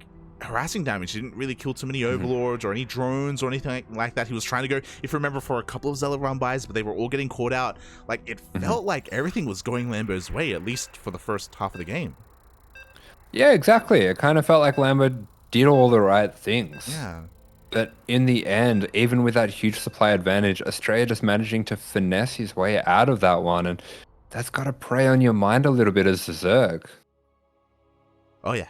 harassing damage. He didn't really kill too many Overlords or any drones or anything like that. He was trying to go, if you remember, for a couple of Zealot run-bys, but they were all getting caught out. Like, it felt like everything was going Lambo's way, at least for the first half of the game. Yeah, exactly. It kind of felt like Lambo did all the right things. Yeah. But in the end, even with that huge supply advantage, Astrea just managing to finesse his way out of that one, and that's got to prey on your mind a little bit as a Zerg. Oh, yeah.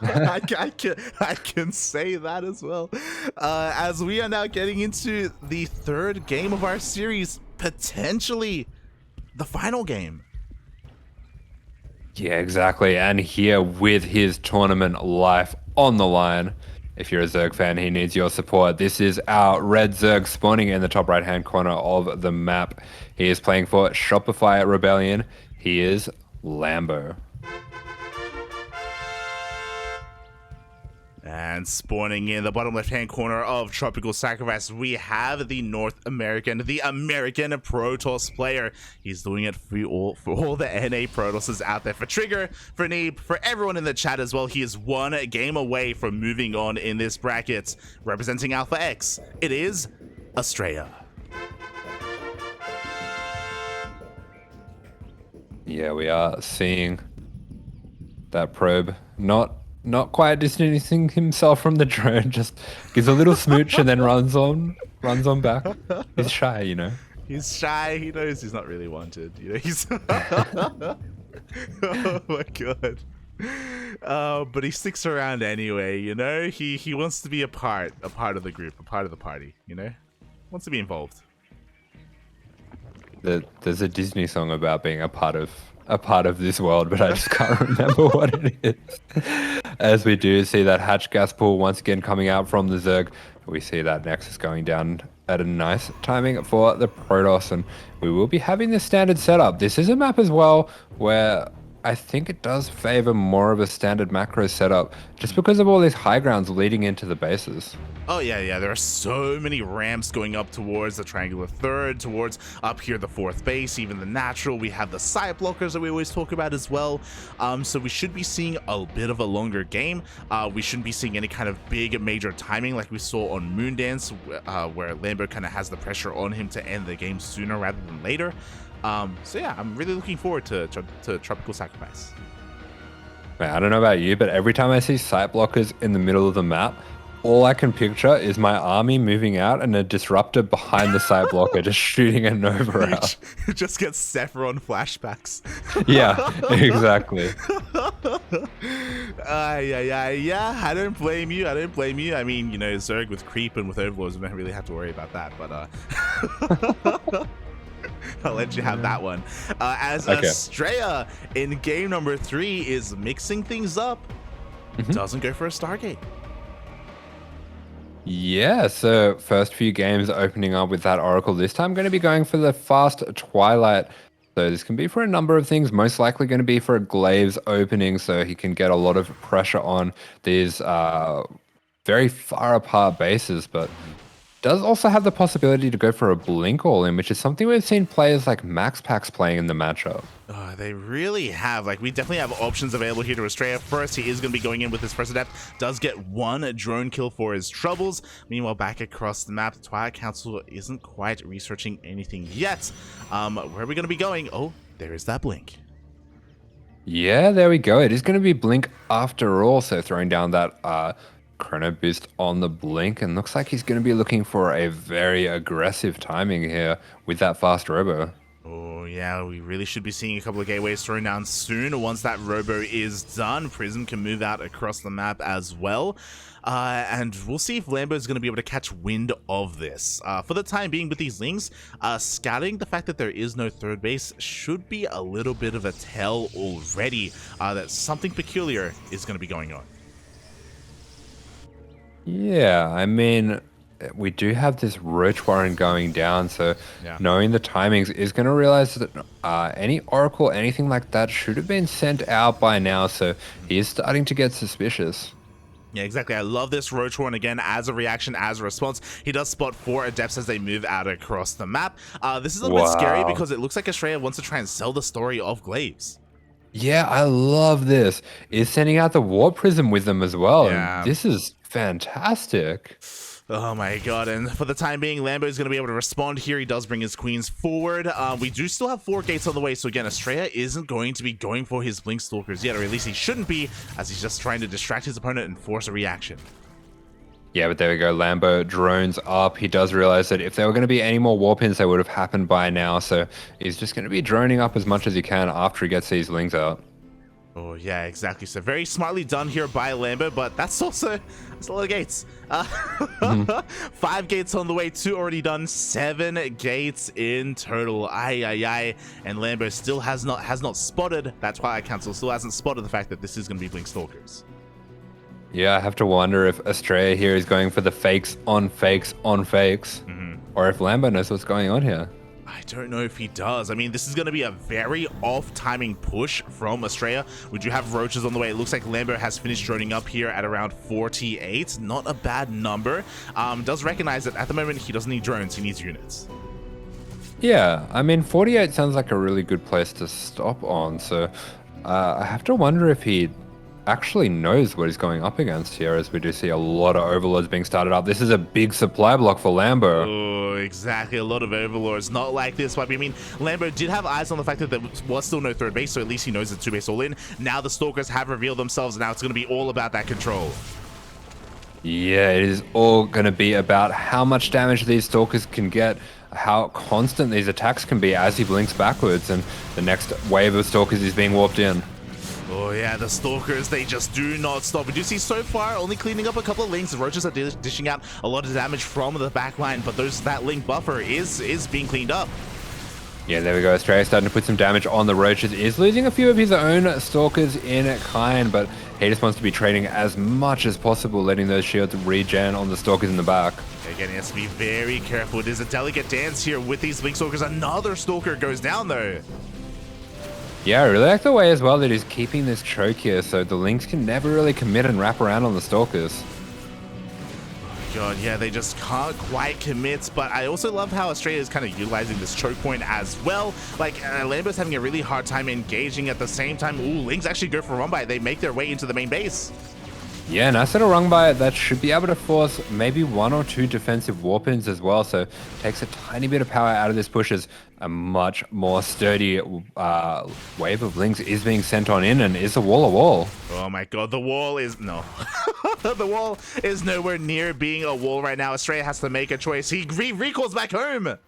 I can say that as well. As we are now getting into the third game of our series, potentially the final game. Yeah, exactly. And here with his tournament life on the line, if you're a Zerg fan, he needs your support. This is our red Zerg spawning in the top right-hand corner of the map. He is playing for Shopify Rebellion. He is Lambo. And spawning in the bottom left-hand corner of Tropical Sacrifice, we have the North American, the American Protoss player. He's doing it for all the NA Protosses out there. For Trigger, for Neeb, for everyone in the chat as well. He is one game away from moving on in this bracket. Representing Alpha X, it is Astrea. Yeah, we are seeing that probe not quite distancing himself from the drone, just gives a little smooch and then runs on back. He's shy, you know. He's shy. He knows he's not really wanted. You know, he's. Oh my god. But he sticks around anyway. You know, he wants to be a part of the group, a part of the party. You know, wants to be involved. There's a Disney song about being a part of this world, but I just can't remember what it is. As we do see that hatch gas pool once again coming out from the Zerg, we see that Nexus going down at a nice timing for the Protoss, and we will be having the standard setup. This is a map as well where I think it does favor more of a standard macro setup just because of all these high grounds leading into the bases. Oh yeah, there are so many ramps going up towards the triangular third, towards up here the fourth base, even the natural. We have the side blockers that we always talk about as well. So we should be seeing a bit of a longer game. We shouldn't be seeing any kind of big major timing like we saw on Moondance, where Lambo kind of has the pressure on him to end the game sooner rather than later. So yeah, I'm really looking forward to Tropical Sacrifice. Man, I don't know about you, but every time I see site blockers in the middle of the map, all I can picture is my army moving out and a disruptor behind the site blocker just shooting a Nova out. It just gets Sephiron flashbacks. Yeah, exactly. Yeah, I don't blame you. I mean, you know, Zerg with creep and with overlords, we don't really have to worry about that, but I'll let you have that one. As Okay. Astrea in game number 3 is mixing things up. Doesn't go for a Stargate. Yeah, so first few games opening up with that Oracle. This time going to be going for the fast Twilight. So this can be for a number of things. Most likely going to be for a Glaives opening, so he can get a lot of pressure on these very far apart bases, but does also have the possibility to go for a Blink All-In, which is something we've seen players like MaxPax playing in the matchup. They really have. Like, we definitely have options available here to Astrea. First, he is going to be going in with his first adept. Does get one drone kill for his troubles. Meanwhile, back across the map, the Twilight Council isn't quite researching anything yet. Where are we going to be going? Oh, there is that Blink. Yeah, there we go. It is going to be Blink after all, so throwing down that Chrono Boost on the Blink, and looks like he's going to be looking for a very aggressive timing here with that fast Robo. Oh, yeah, we really should be seeing a couple of gateways thrown down soon. Once that Robo is done, Prism can move out across the map as well. And we'll see if Lambo is going to be able to catch wind of this. For the time being with these links, scouting the fact that there is no third base should be a little bit of a tell already that something peculiar is going to be going on. Yeah, I mean, we do have this Roach Warren going down, so knowing the timings is going to realize that any Oracle, anything like that should have been sent out by now, so he is starting to get suspicious. Yeah, exactly. I love this Roach Horn again as a reaction, as a response. He does spot 4 adepts as they move out across the map. This is a little bit scary because it looks like Astrea wants to try and sell the story of Glaives. Yeah, I love this. He's sending out the Warp Prism with them as well. Yeah. And this is fantastic. Oh my god, and for the time being, Lambo is going to be able to respond here. He does bring his queens forward. We do still have 4 gates on the way, so again, Astrea isn't going to be going for his Blink Stalkers yet, or at least he shouldn't be, as he's just trying to distract his opponent and force a reaction. Yeah, but there we go. Lambo drones up. He does realize that if there were going to be any more warpins, they would have happened by now, so he's just going to be droning up as much as he can after he gets these lings out. Oh, yeah, exactly. So very smartly done here by Lambo, but that's a lot of gates. 5 gates on the way, 2 already done, 7 gates in total. Aye. And Lambo still has not spotted, that Twilight Council still hasn't spotted the fact that this is going to be Blink Stalkers. Yeah, I have to wonder if Astrea here is going for the fakes on fakes on fakes, or if Lambo knows what's going on here. I don't know if he does. I mean, this is going to be a very off-timing push from Astrea. We do have roaches on the way. It looks like Lambo has finished droning up here at around 48. Not a bad number. Does recognize that at the moment he doesn't need drones, he needs units. Yeah, I mean, 48 sounds like a really good place to stop on, so I have to wonder if he actually knows what he's going up against here, as we do see a lot of overlords being started up. This is a big supply block for Lambo. Oh, exactly. A lot of overlords. Not like this, but I mean, Lambo did have eyes on the fact that there was still no third base, so at least he knows it's 2 base all in. Now the Stalkers have revealed themselves, and now it's going to be all about that control. Yeah, it is all going to be about how much damage these Stalkers can get, how constant these attacks can be as he blinks backwards, and the next wave of Stalkers is being warped in. Oh yeah, the Stalkers, they just do not stop. We do see so far only cleaning up a couple of links. The Roaches are dishing out a lot of damage from the back line, but that link buffer is being cleaned up. Yeah, there we go. Astrea starting to put some damage on the Roaches. Is losing a few of his own Stalkers in kind, but he just wants to be trading as much as possible, letting those shields regen on the Stalkers in the back. Again, he has to be very careful. It is a delicate dance here with these Blink Stalkers. Another Stalker goes down though. Yeah, I really like the way as well that he's keeping this choke here, so the links can never really commit and wrap around on the Stalkers. God, yeah, they just can't quite commit, but I also love how Astrea is kind of utilizing this choke point as well. Like, Lambo's having a really hard time engaging at the same time. Ooh, Lings actually go for a run by. They make their way into the main base. Yeah, nice little run by it. That should be able to force maybe 1 or 2 defensive warpins as well, so takes a tiny bit of power out of this push as a much more sturdy wave of links is being sent on in, and is a wall. Oh my god, the wall is... no. The wall is nowhere near being a wall right now. Astrea has to make a choice. He recalls back home.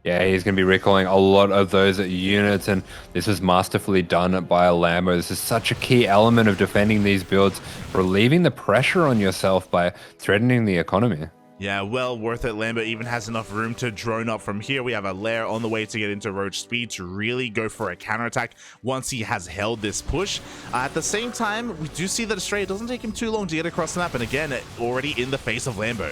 Yeah, he's going to be recalling a lot of those units, and this was masterfully done by a Lambo. This is such a key element of defending these builds, relieving the pressure on yourself by threatening the economy. Yeah, well worth it. Lambo even has enough room to drone up from here. We have a lair on the way to get into Roach speed to really go for a counterattack once he has held this push. At the same time, we do see that Astrea doesn't take him too long to get across the map, and again, already in the face of Lambo.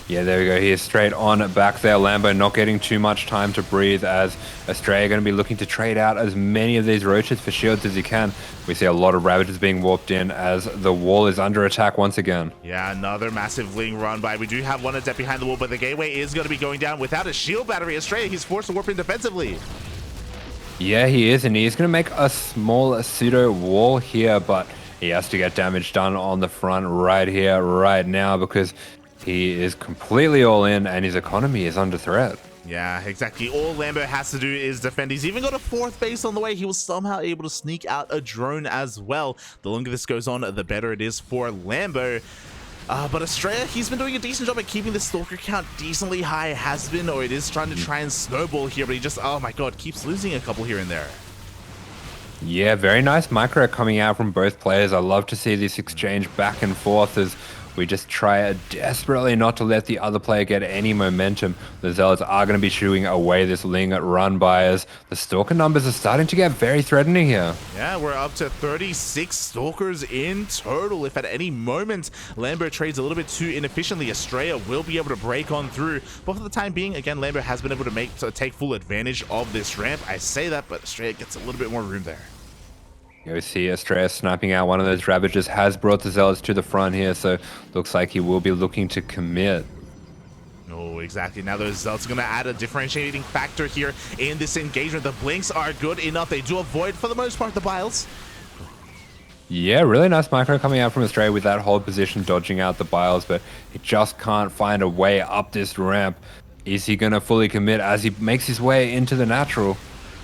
Yeah, there we go. He's straight on back there. Lambo not getting too much time to breathe as Astrea going to be looking to trade out as many of these roaches for shields as he can. We see a lot of Ravages being warped in as the wall is under attack once again. Yeah, another massive Ling run by. We do have one adept behind the wall, but the gateway is going to be going down without a shield battery. Astrea, he's forced to warp in defensively. Yeah, he is, and he's going to make a small pseudo wall here, but he has to get damage done on the front right here, right now, because he is completely all in and his economy is under threat. Yeah, exactly. All Lambo has to do is defend. He's even got a fourth base on the way. He was somehow able to sneak out a drone as well. The longer this goes on, the better it is for Lambo. But Astrea, he's been doing a decent job at keeping the Stalker count decently high. It has been, or it is trying and snowball here, but he just, oh my god, keeps losing a couple here and there. Yeah, very nice micro coming out from both players. I love to see this exchange back and forth as we just try desperately not to let the other player get any momentum. The Zealots are going to be shooing away this Ling run by as the Stalker numbers are starting to get very threatening here. Yeah, we're up to 36 Stalkers in total. If at any moment Lambo trades a little bit too inefficiently, Astrea will be able to break on through. But for the time being, again, Lambo has been able to take full advantage of this ramp. I say that, but Astrea gets a little bit more room there. You see Astrea sniping out one of those Ravages, has brought the Zealots to the front here, so looks like he will be looking to commit. Oh, exactly. Now those Zealots are going to add a differentiating factor here in this engagement. The blinks are good enough. They do avoid, for the most part, the Biles. Yeah, really nice micro coming out from Astrea with that hold position, dodging out the Biles, but he just can't find a way up this ramp. Is he going to fully commit as he makes his way into the natural?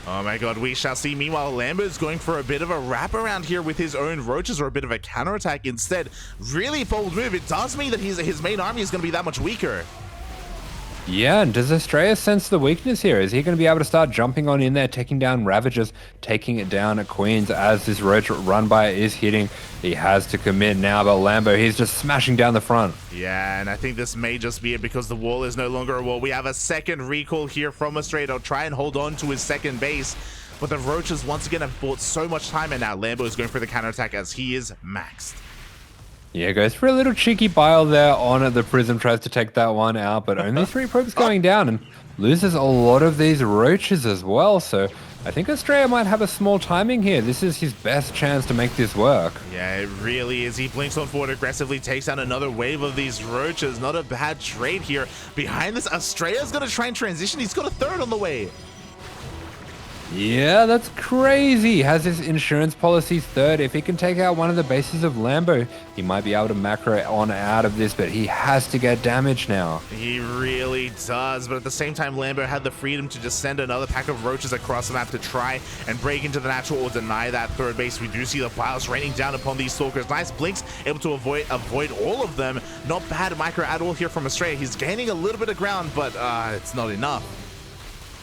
Oh my god, we shall see. Meanwhile, Lambo's going for a bit of a wraparound here with his own roaches, or a bit of a counterattack instead. Really bold move. It does mean that his main army is going to be that much weaker. Yeah, and does Astrea sense the weakness here? Is he going to be able to start jumping on in there, taking down Ravagers, taking it down at Queens as this roach run by is hitting? He has to commit now, but Lambo, he's just smashing down the front. Yeah, and I think this may just be it because the wall is no longer a wall. We have a second recall here from Astrea to try and hold on to his second base. But the roaches once again have bought so much time, and now Lambo is going for the counterattack as he is maxed. Yeah, goes for a little cheeky bile there on the Prism, tries to take that one out, but only 3 probes going down and loses a lot of these roaches as well. So I think Astrea might have a small timing here. This is his best chance to make this work. Yeah, it really is. He blinks on forward aggressively, takes out another wave of these roaches. Not a bad trade here. Behind this, Astrea's going to try and transition. He's got a third on the way. Yeah, that's crazy. Has his insurance policy third. If he can take out one of the bases of Lambo, he might be able to macro on out of this, but he has to get damage now. He really does, but at the same time, Lambo had the freedom to just send another pack of roaches across the map to try and break into the natural or deny that third base. We do see the Biles raining down upon these Stalkers. Nice blinks, able to avoid all of them. Not bad micro at all here from Astrea. He's gaining a little bit of ground, but it's not enough.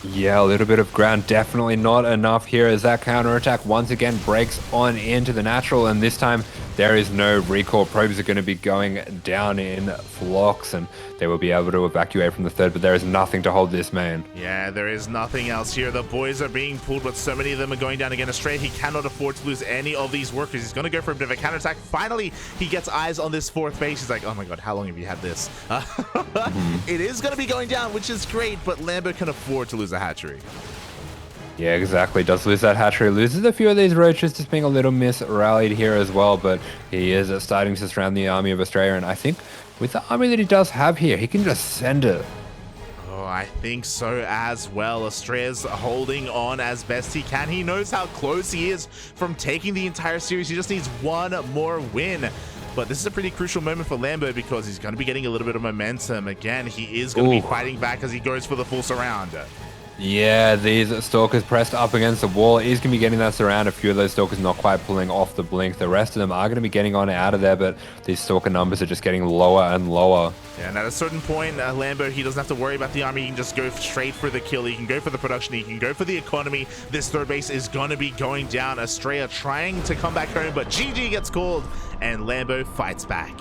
Yeah, a little bit of ground, definitely not enough here as that counterattack once again breaks on into the natural, and this time there is no recall. Probes are going to be going down in flocks and they will be able to evacuate from the third, but there is nothing to hold this main. Yeah, there is nothing else here. The boys are being pulled, but so many of them are going down again. Astrea, he cannot afford to lose any of these workers. He's going to go for a bit of a counterattack. Finally, he gets eyes on this fourth base. He's like, oh my god, how long have you had this? It is going to be going down, which is great, but Lambo can afford to lose a hatchery. Yeah, exactly. Does lose that hatchery. Loses a few of these roaches, just being a little mis-rallied here as well, but he is starting to surround the army of Astrea, and I think with the army that he does have here, he can just send it. Oh, I think so as well. Astrea's holding on as best he can. He knows how close he is from taking the entire series. He just needs one more win. But this is a pretty crucial moment for Lambo because he's going to be getting a little bit of momentum. Again, he is going to be fighting back as he goes for the full surround. Yeah, these Stalkers pressed up against the wall. He's going to be getting that surround. A few of those Stalkers not quite pulling off the blink. The rest of them are going to be getting on out of there, but these Stalker numbers are just getting lower and lower. Yeah, and at a certain point, Lambo, he doesn't have to worry about the army. He can just go straight for the kill. He can go for the production. He can go for the economy. This third base is going to be going down. Astrea trying to come back home, but GG gets called, and Lambo fights back.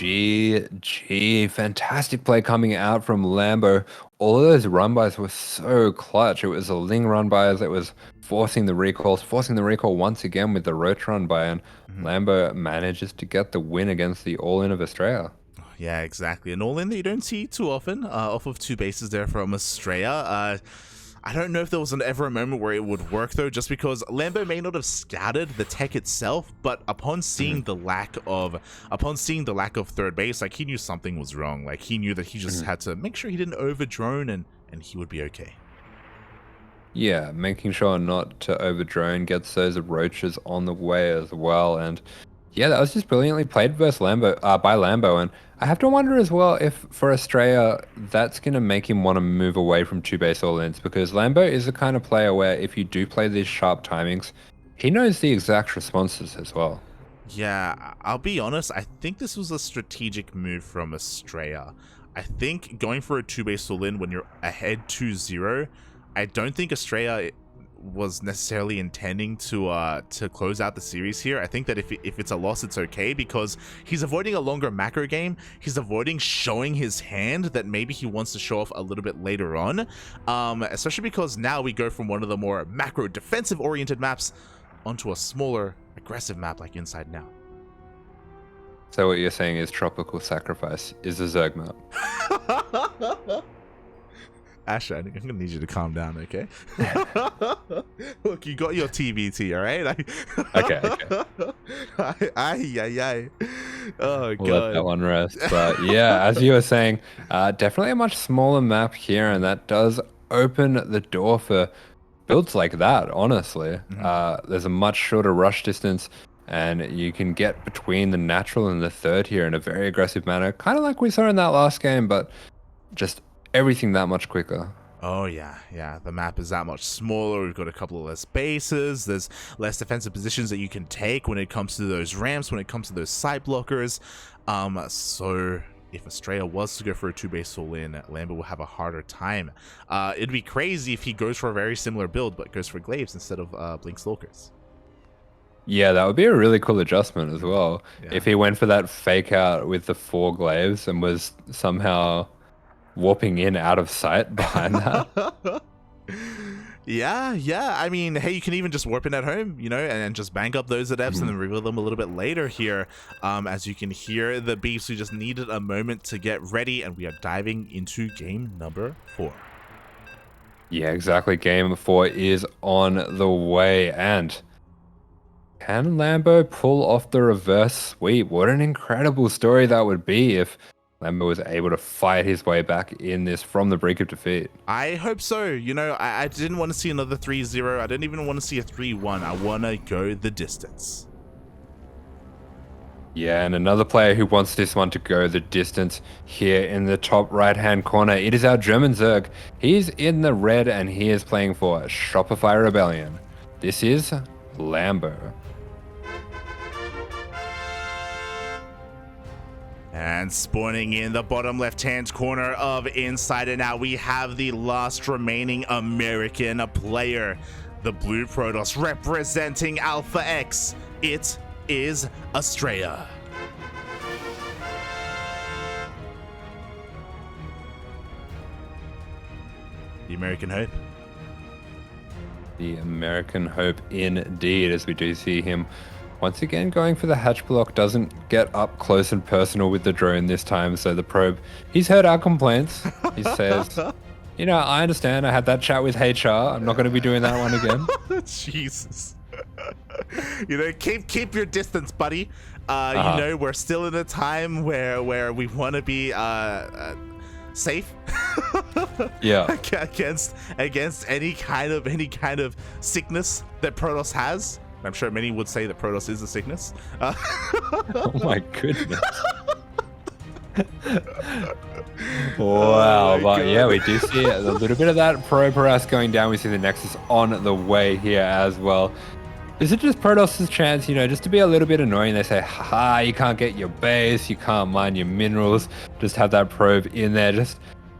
GG. Fantastic play coming out from Lambo. All of those run-bys were so clutch. It was the Ling run-bys that was forcing the recall once again with the Roach run-by, and Lambo manages to get the win against the all-in of Astrea. Yeah, exactly. An all-in that you don't see too often, off of 2 bases there from Astrea. I don't know if there was ever a moment where it would work though, just because Lambo may not have scouted the tech itself, but upon seeing the lack of third base, like he knew something was wrong. Like he knew that he just had to make sure he didn't over drone, and he would be okay. Yeah, making sure not to over drone, gets those roaches on the way as well, and yeah, that was just brilliantly played versus Lambo by Lambo, and I have to wonder as well if for Astrea that's going to make him want to move away from 2 base all-ins, because Lambo is the kind of player where if you do play these sharp timings, he knows the exact responses as well. Yeah, I'll be honest, I think this was a strategic move from Astrea. I think going for a 2 base all-in when you're ahead 2-0, I don't think Astrea was necessarily intending to close out the series here. I think that if it's a loss, it's okay, because he's avoiding a longer macro game. He's avoiding showing his hand that maybe he wants to show off a little bit later on, especially because now we go from one of the more macro defensive oriented maps onto a smaller aggressive map like Inside Now. So what you're saying is Tropical Sacrifice is a Zerg map. Asher, I'm gonna need you to calm down, okay? Look, you got your TBT, all right? Okay. Aye. Oh, We'll God. let that one rest. But yeah, as you were saying, definitely a much smaller map here, and that does open the door for builds like that, honestly. There's a much shorter rush distance, and you can get between the natural and the third here in a very aggressive manner, kind of like we saw in that last game, but just everything that much quicker. Oh yeah, the map is that much smaller. We've got a couple of less bases. There's less defensive positions that you can take when it comes to those ramps, when it comes to those side blockers. So if Astrea was to go for a 2 base all-in, Lambo will have a harder time. It'd be crazy if he goes for a very similar build, but goes for Glaives instead of Blink Stalkers. Yeah, that would be a really cool adjustment as well. Yeah. If he went for that fake out with the 4 Glaives and was somehow warping in out of sight behind that. Yeah. I mean, hey, you can even just warp in at home, and just bank up those adepts and then reveal them a little bit later here. As you can hear, the beasts who just needed a moment to get ready, and we are diving into game number 4. Yeah, exactly. Game 4 is on the way, and can Lambo pull off the reverse sweep? What an incredible story that would be if Lambo was able to fight his way back in this from the brink of defeat. I hope so. I didn't want to see another 3-0. I didn't even want to see a 3-1. I want to go the distance. Yeah, and another player who wants this one to go the distance here in the top right-hand corner. It is our German Zerg. He's in the red, and he is playing for Shopify Rebellion. This is Lambo. And spawning in the bottom left-hand corner of Insider now, we have the last remaining American player, the Blue Protoss, representing Alpha X. It is Astrea. The American Hope. The American Hope indeed, as we do see him once again going for the hatch block. Doesn't get up close and personal with the drone this time, so the probe, he's heard our complaints. He says, I understand, I had that chat with HR, I'm not going to be doing that one again. Jesus. Keep your distance, buddy. We're still in a time where we want to be safe. Yeah. against any kind of sickness that Protoss has. I'm sure many would say that Protoss is a sickness. Oh my goodness. Wow, but yeah, we do see a little bit of that probe harass going down. We see the Nexus on the way here as well. Is it just Protoss' chance, just to be a little bit annoying? They say, haha, you can't get your base, you can't mine your minerals. Just have that probe in there.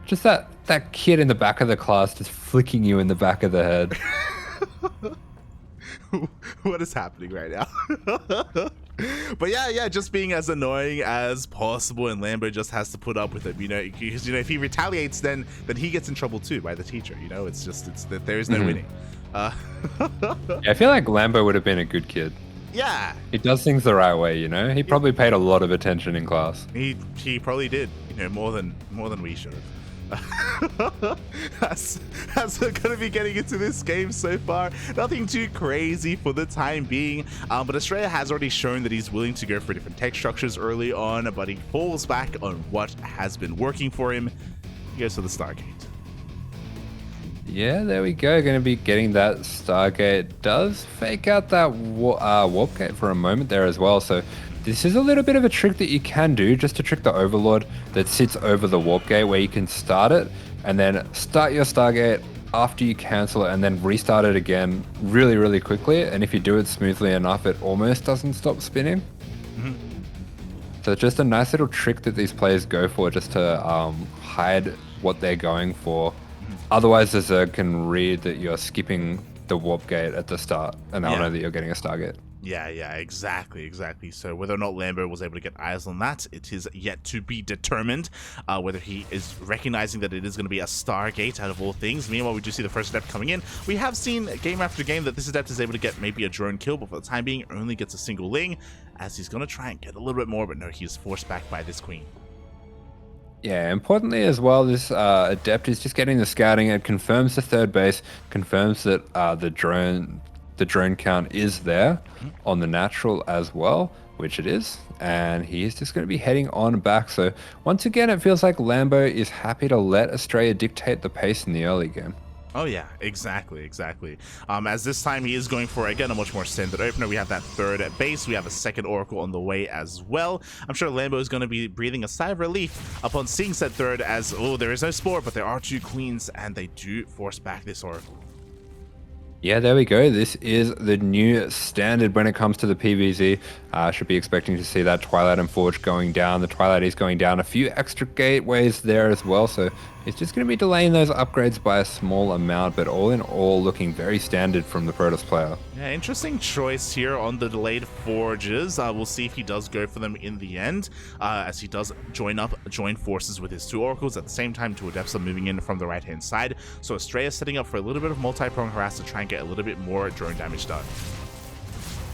Just that kid in the back of the class just flicking you in the back of the head. What is happening right now? But yeah, just being as annoying as possible, and Lambo just has to put up with it, because if he retaliates, then he gets in trouble too by the teacher. It's that there's no winning. Yeah, I feel like Lambo would have been a good kid. Yeah, He does things the right way, He probably paid a lot of attention in class. he probably did, more than we should have. As we're going to be getting into this game so far, nothing too crazy for the time being, but Astrea has already shown that he's willing to go for different tech structures early on, but he falls back on what has been working for him. He goes for the Stargate. Yeah, there we go. Going to be getting that Stargate. Does fake out that warp gate for a moment there as well. So this is a little bit of a trick that you can do just to trick the Overlord that sits over the warp gate, where you can start it and then start your Stargate after you cancel it and then restart it again really, really quickly. And if you do it smoothly enough, it almost doesn't stop spinning. So it's just a nice little trick that these players go for just to hide what they're going for. Otherwise, the Zerg can read that you're skipping the warp gate at the start, and they'll know that you're getting a Stargate. Yeah, exactly. So whether or not Lambo was able to get eyes on that, it is yet to be determined. Whether he is recognizing that it is going to be a Stargate out of all things. Meanwhile, we do see the first adept coming in. We have seen game after game that this adept is able to get maybe a drone kill, but for the time being, only gets a single ling, as he's going to try and get a little bit more, but no, he's forced back by this queen. Yeah, importantly as well, this adept is just getting the scouting. It confirms the third base, confirms that the drone count is there on the natural as well, which it is, and he's just going to be heading on back. So once again, it feels like Lambo is happy to let Astrea dictate the pace in the early game. Oh yeah, exactly. As this time he is going for, again, a much more standard opener. We have that third at base. We have a second Oracle on the way as well. I'm sure Lambo is going to be breathing a sigh of relief upon seeing said third, as, there is no Spore, but there are two queens, and they do force back this Oracle. Yeah, there we go. This is the new standard when it comes to the PvZ. Should be expecting to see that Twilight and Forge going down. The Twilight is going down. A few extra gateways there as well. So it's just going to be delaying those upgrades by a small amount, but all in all, looking very standard from the Protoss player. Yeah, interesting choice here on the delayed Forges. We'll see if he does go for them in the end, as he does join forces with his two Oracles. At the same time, two Adepts are moving in from the right-hand side. So Astrea is setting up for a little bit of multi-prong harass to try and get a little bit more drone damage done.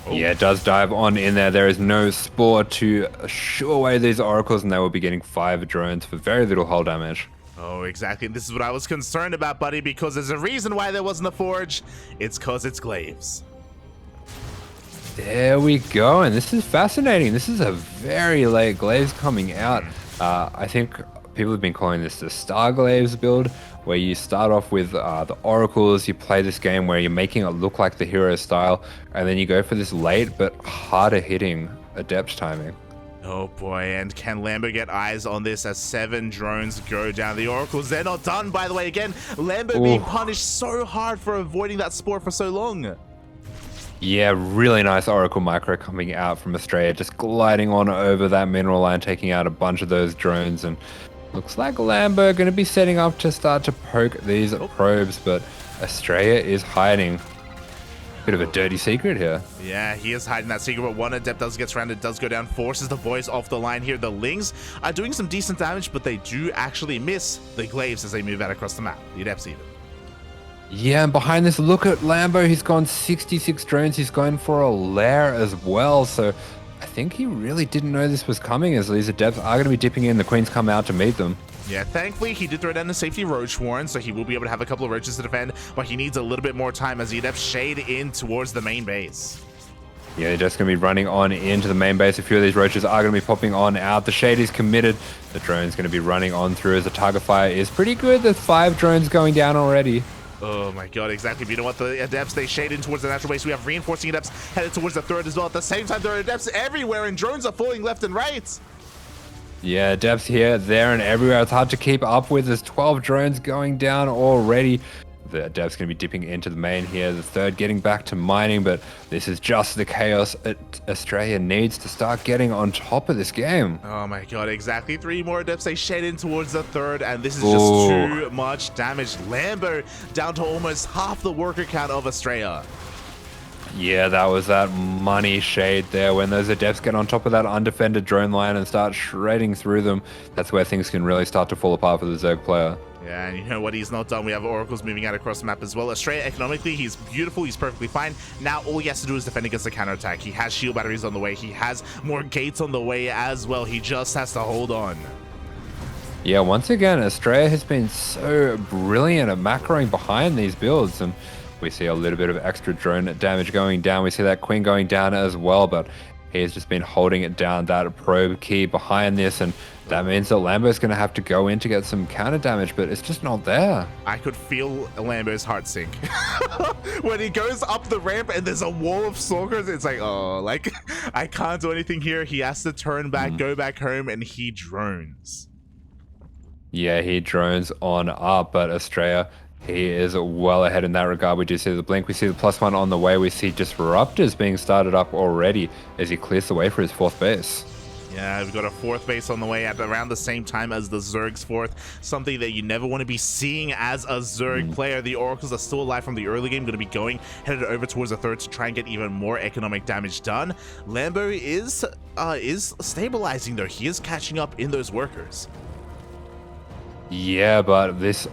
Yeah, it does dive on in there. There is no Spore to shoo away these Oracles, and they will be getting 5 drones for very little hull damage. Oh, exactly. This is what I was concerned about, buddy, because there's a reason why there wasn't a Forge. It's because it's Glaives. There we go, and this is fascinating. This is a very late Glaives coming out. I think people have been calling this the Star Glaives build, where you start off with the Oracles, you play this game where you're making it look like the hero style, and then you go for this late but harder hitting Adept timing. Oh boy, and can Lambo get eyes on this as 7 drones go down? The Oracles, they're not done, by the way. Again, Lambo being punished so hard for avoiding that Spore for so long. Yeah, really nice Oracle micro coming out from Astrea, just gliding on over that mineral line, taking out a bunch of those drones, and looks like Lambo going to be setting up to start to poke these probes, but Astrea is hiding. Bit of a dirty secret here. Yeah, he is hiding that secret, but one Adept does get surrounded, does go down, forces the boys off the line here. The Lings are doing some decent damage, but they do actually miss the Glaives as they move out across the map. The Adepts even. Yeah, and behind this, look at Lambo. He's gone 66 drones. He's going for a lair as well. So I think he really didn't know this was coming, as these Adepts are going to be dipping in. The Queens come out to meet them. Yeah, thankfully, he did throw down the safety Roach Warren, so he will be able to have a couple of Roaches to defend, but he needs a little bit more time as the Adepts shade in towards the main base. Yeah, they're just going to be running on into the main base. A few of these Roaches are going to be popping on out. The shade is committed. The drone's going to be running on through as the target fire is pretty good. There's 5 drones going down already. Oh my god, exactly. But you know what? The Adepts, they shade in towards the natural base. We have reinforcing Adepts headed towards the third as well. At the same time, there are Adepts everywhere, and drones are falling left and right. Yeah, Adepts here, there, and everywhere. It's hard to keep up with. There's 12 drones going down already. The Adepts going to be dipping into the main here. The third getting back to mining, but this is just the chaos Astrea needs to start getting on top of this game. Oh my god, exactly. 3 more Adepts, they shed in towards the third, and this is just too much damage. Lambo down to almost half the worker count of Astrea. Yeah, that was that money shade there. When those adepts get on top of that undefended drone line and start shredding through them, that's where things can really start to fall apart for the Zerg player. Yeah, and you know what? He's not done. We have Oracles moving out across the map as well. Astrea, economically, he's beautiful. He's perfectly fine. Now, all he has to do is defend against the counterattack. He has shield batteries on the way. He has more gates on the way as well. He just has to hold on. Yeah, once again, Astrea has been so brilliant at macroing behind these builds, and we see a little bit of extra drone damage going down. We see that Queen going down as well, but he's just been holding it down, that probe key behind this, and that means that Lambo's going to have to go in to get some counter damage, but it's just not there. I could feel Lambo's heart sink. When he goes up the ramp and there's a wall of stalkers, it's like, oh, like, I can't do anything here. He has to turn back, go back home, and he drones. Yeah, he drones on up, but Astrea, he is well ahead in that regard. We do see the blink, we see the +1 on the way, we see disruptors being started up already as he clears the way for his 4th base. Yeah, we've got a 4th base on the way at around the same time as the Zerg's 4th. Something that you never want to be seeing as a Zerg player. The Oracles are still alive from the early game, going to be headed over towards the 3rd to try and get even more economic damage done. Lambo is stabilizing though. He is catching up in those workers. Yeah, but this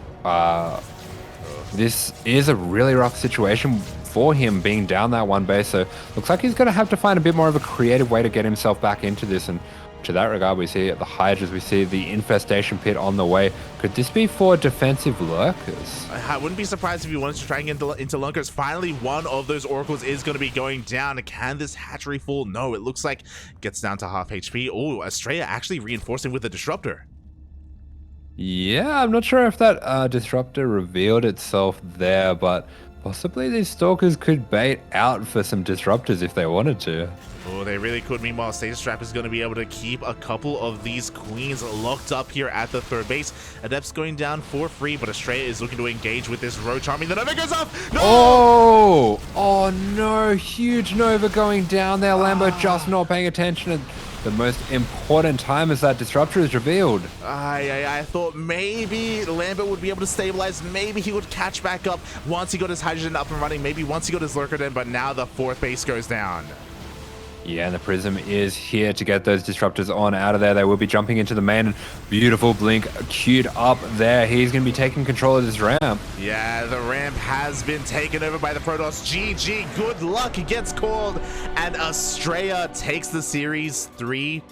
is a really rough situation for him being down that 1 base, so looks like he's going to have to find a bit more of a creative way to get himself back into this, and to that regard we see the Hydras, we see the infestation pit on the way. Could this be for defensive lurkers? I wouldn't be surprised if you wanted to try and get into lurkers. Finally, one of those Oracles is going to be going down. Can this hatchery fall? No, it looks like it gets down to half HP. Oh, Astrea actually reinforcing with the Disruptor. Yeah, I'm not sure if that disruptor revealed itself there, but possibly these stalkers could bait out for some disruptors if they wanted to. Oh, they really could. Meanwhile, Stasis Trap is going to be able to keep a couple of these queens locked up here at the 3rd base. Adept's going down for free, but Astrea is looking to engage with this Roach Army. The Nova goes off! No! Oh no, huge Nova going down there. Lambo just not paying attention, and the most important time as that disruptor is revealed. I thought maybe Lambo would be able to stabilize. Maybe he would catch back up once he got his hydrogen up and running. Maybe once he got his lurker in, but now the 4th base goes down. Yeah, and the Prism is here to get those disruptors on out of there. They will be jumping into the main, and beautiful blink queued up there. He's going to be taking control of this ramp. Yeah, the ramp has been taken over by the Protoss. GG, good luck gets called, and Astrea takes the series 3-1.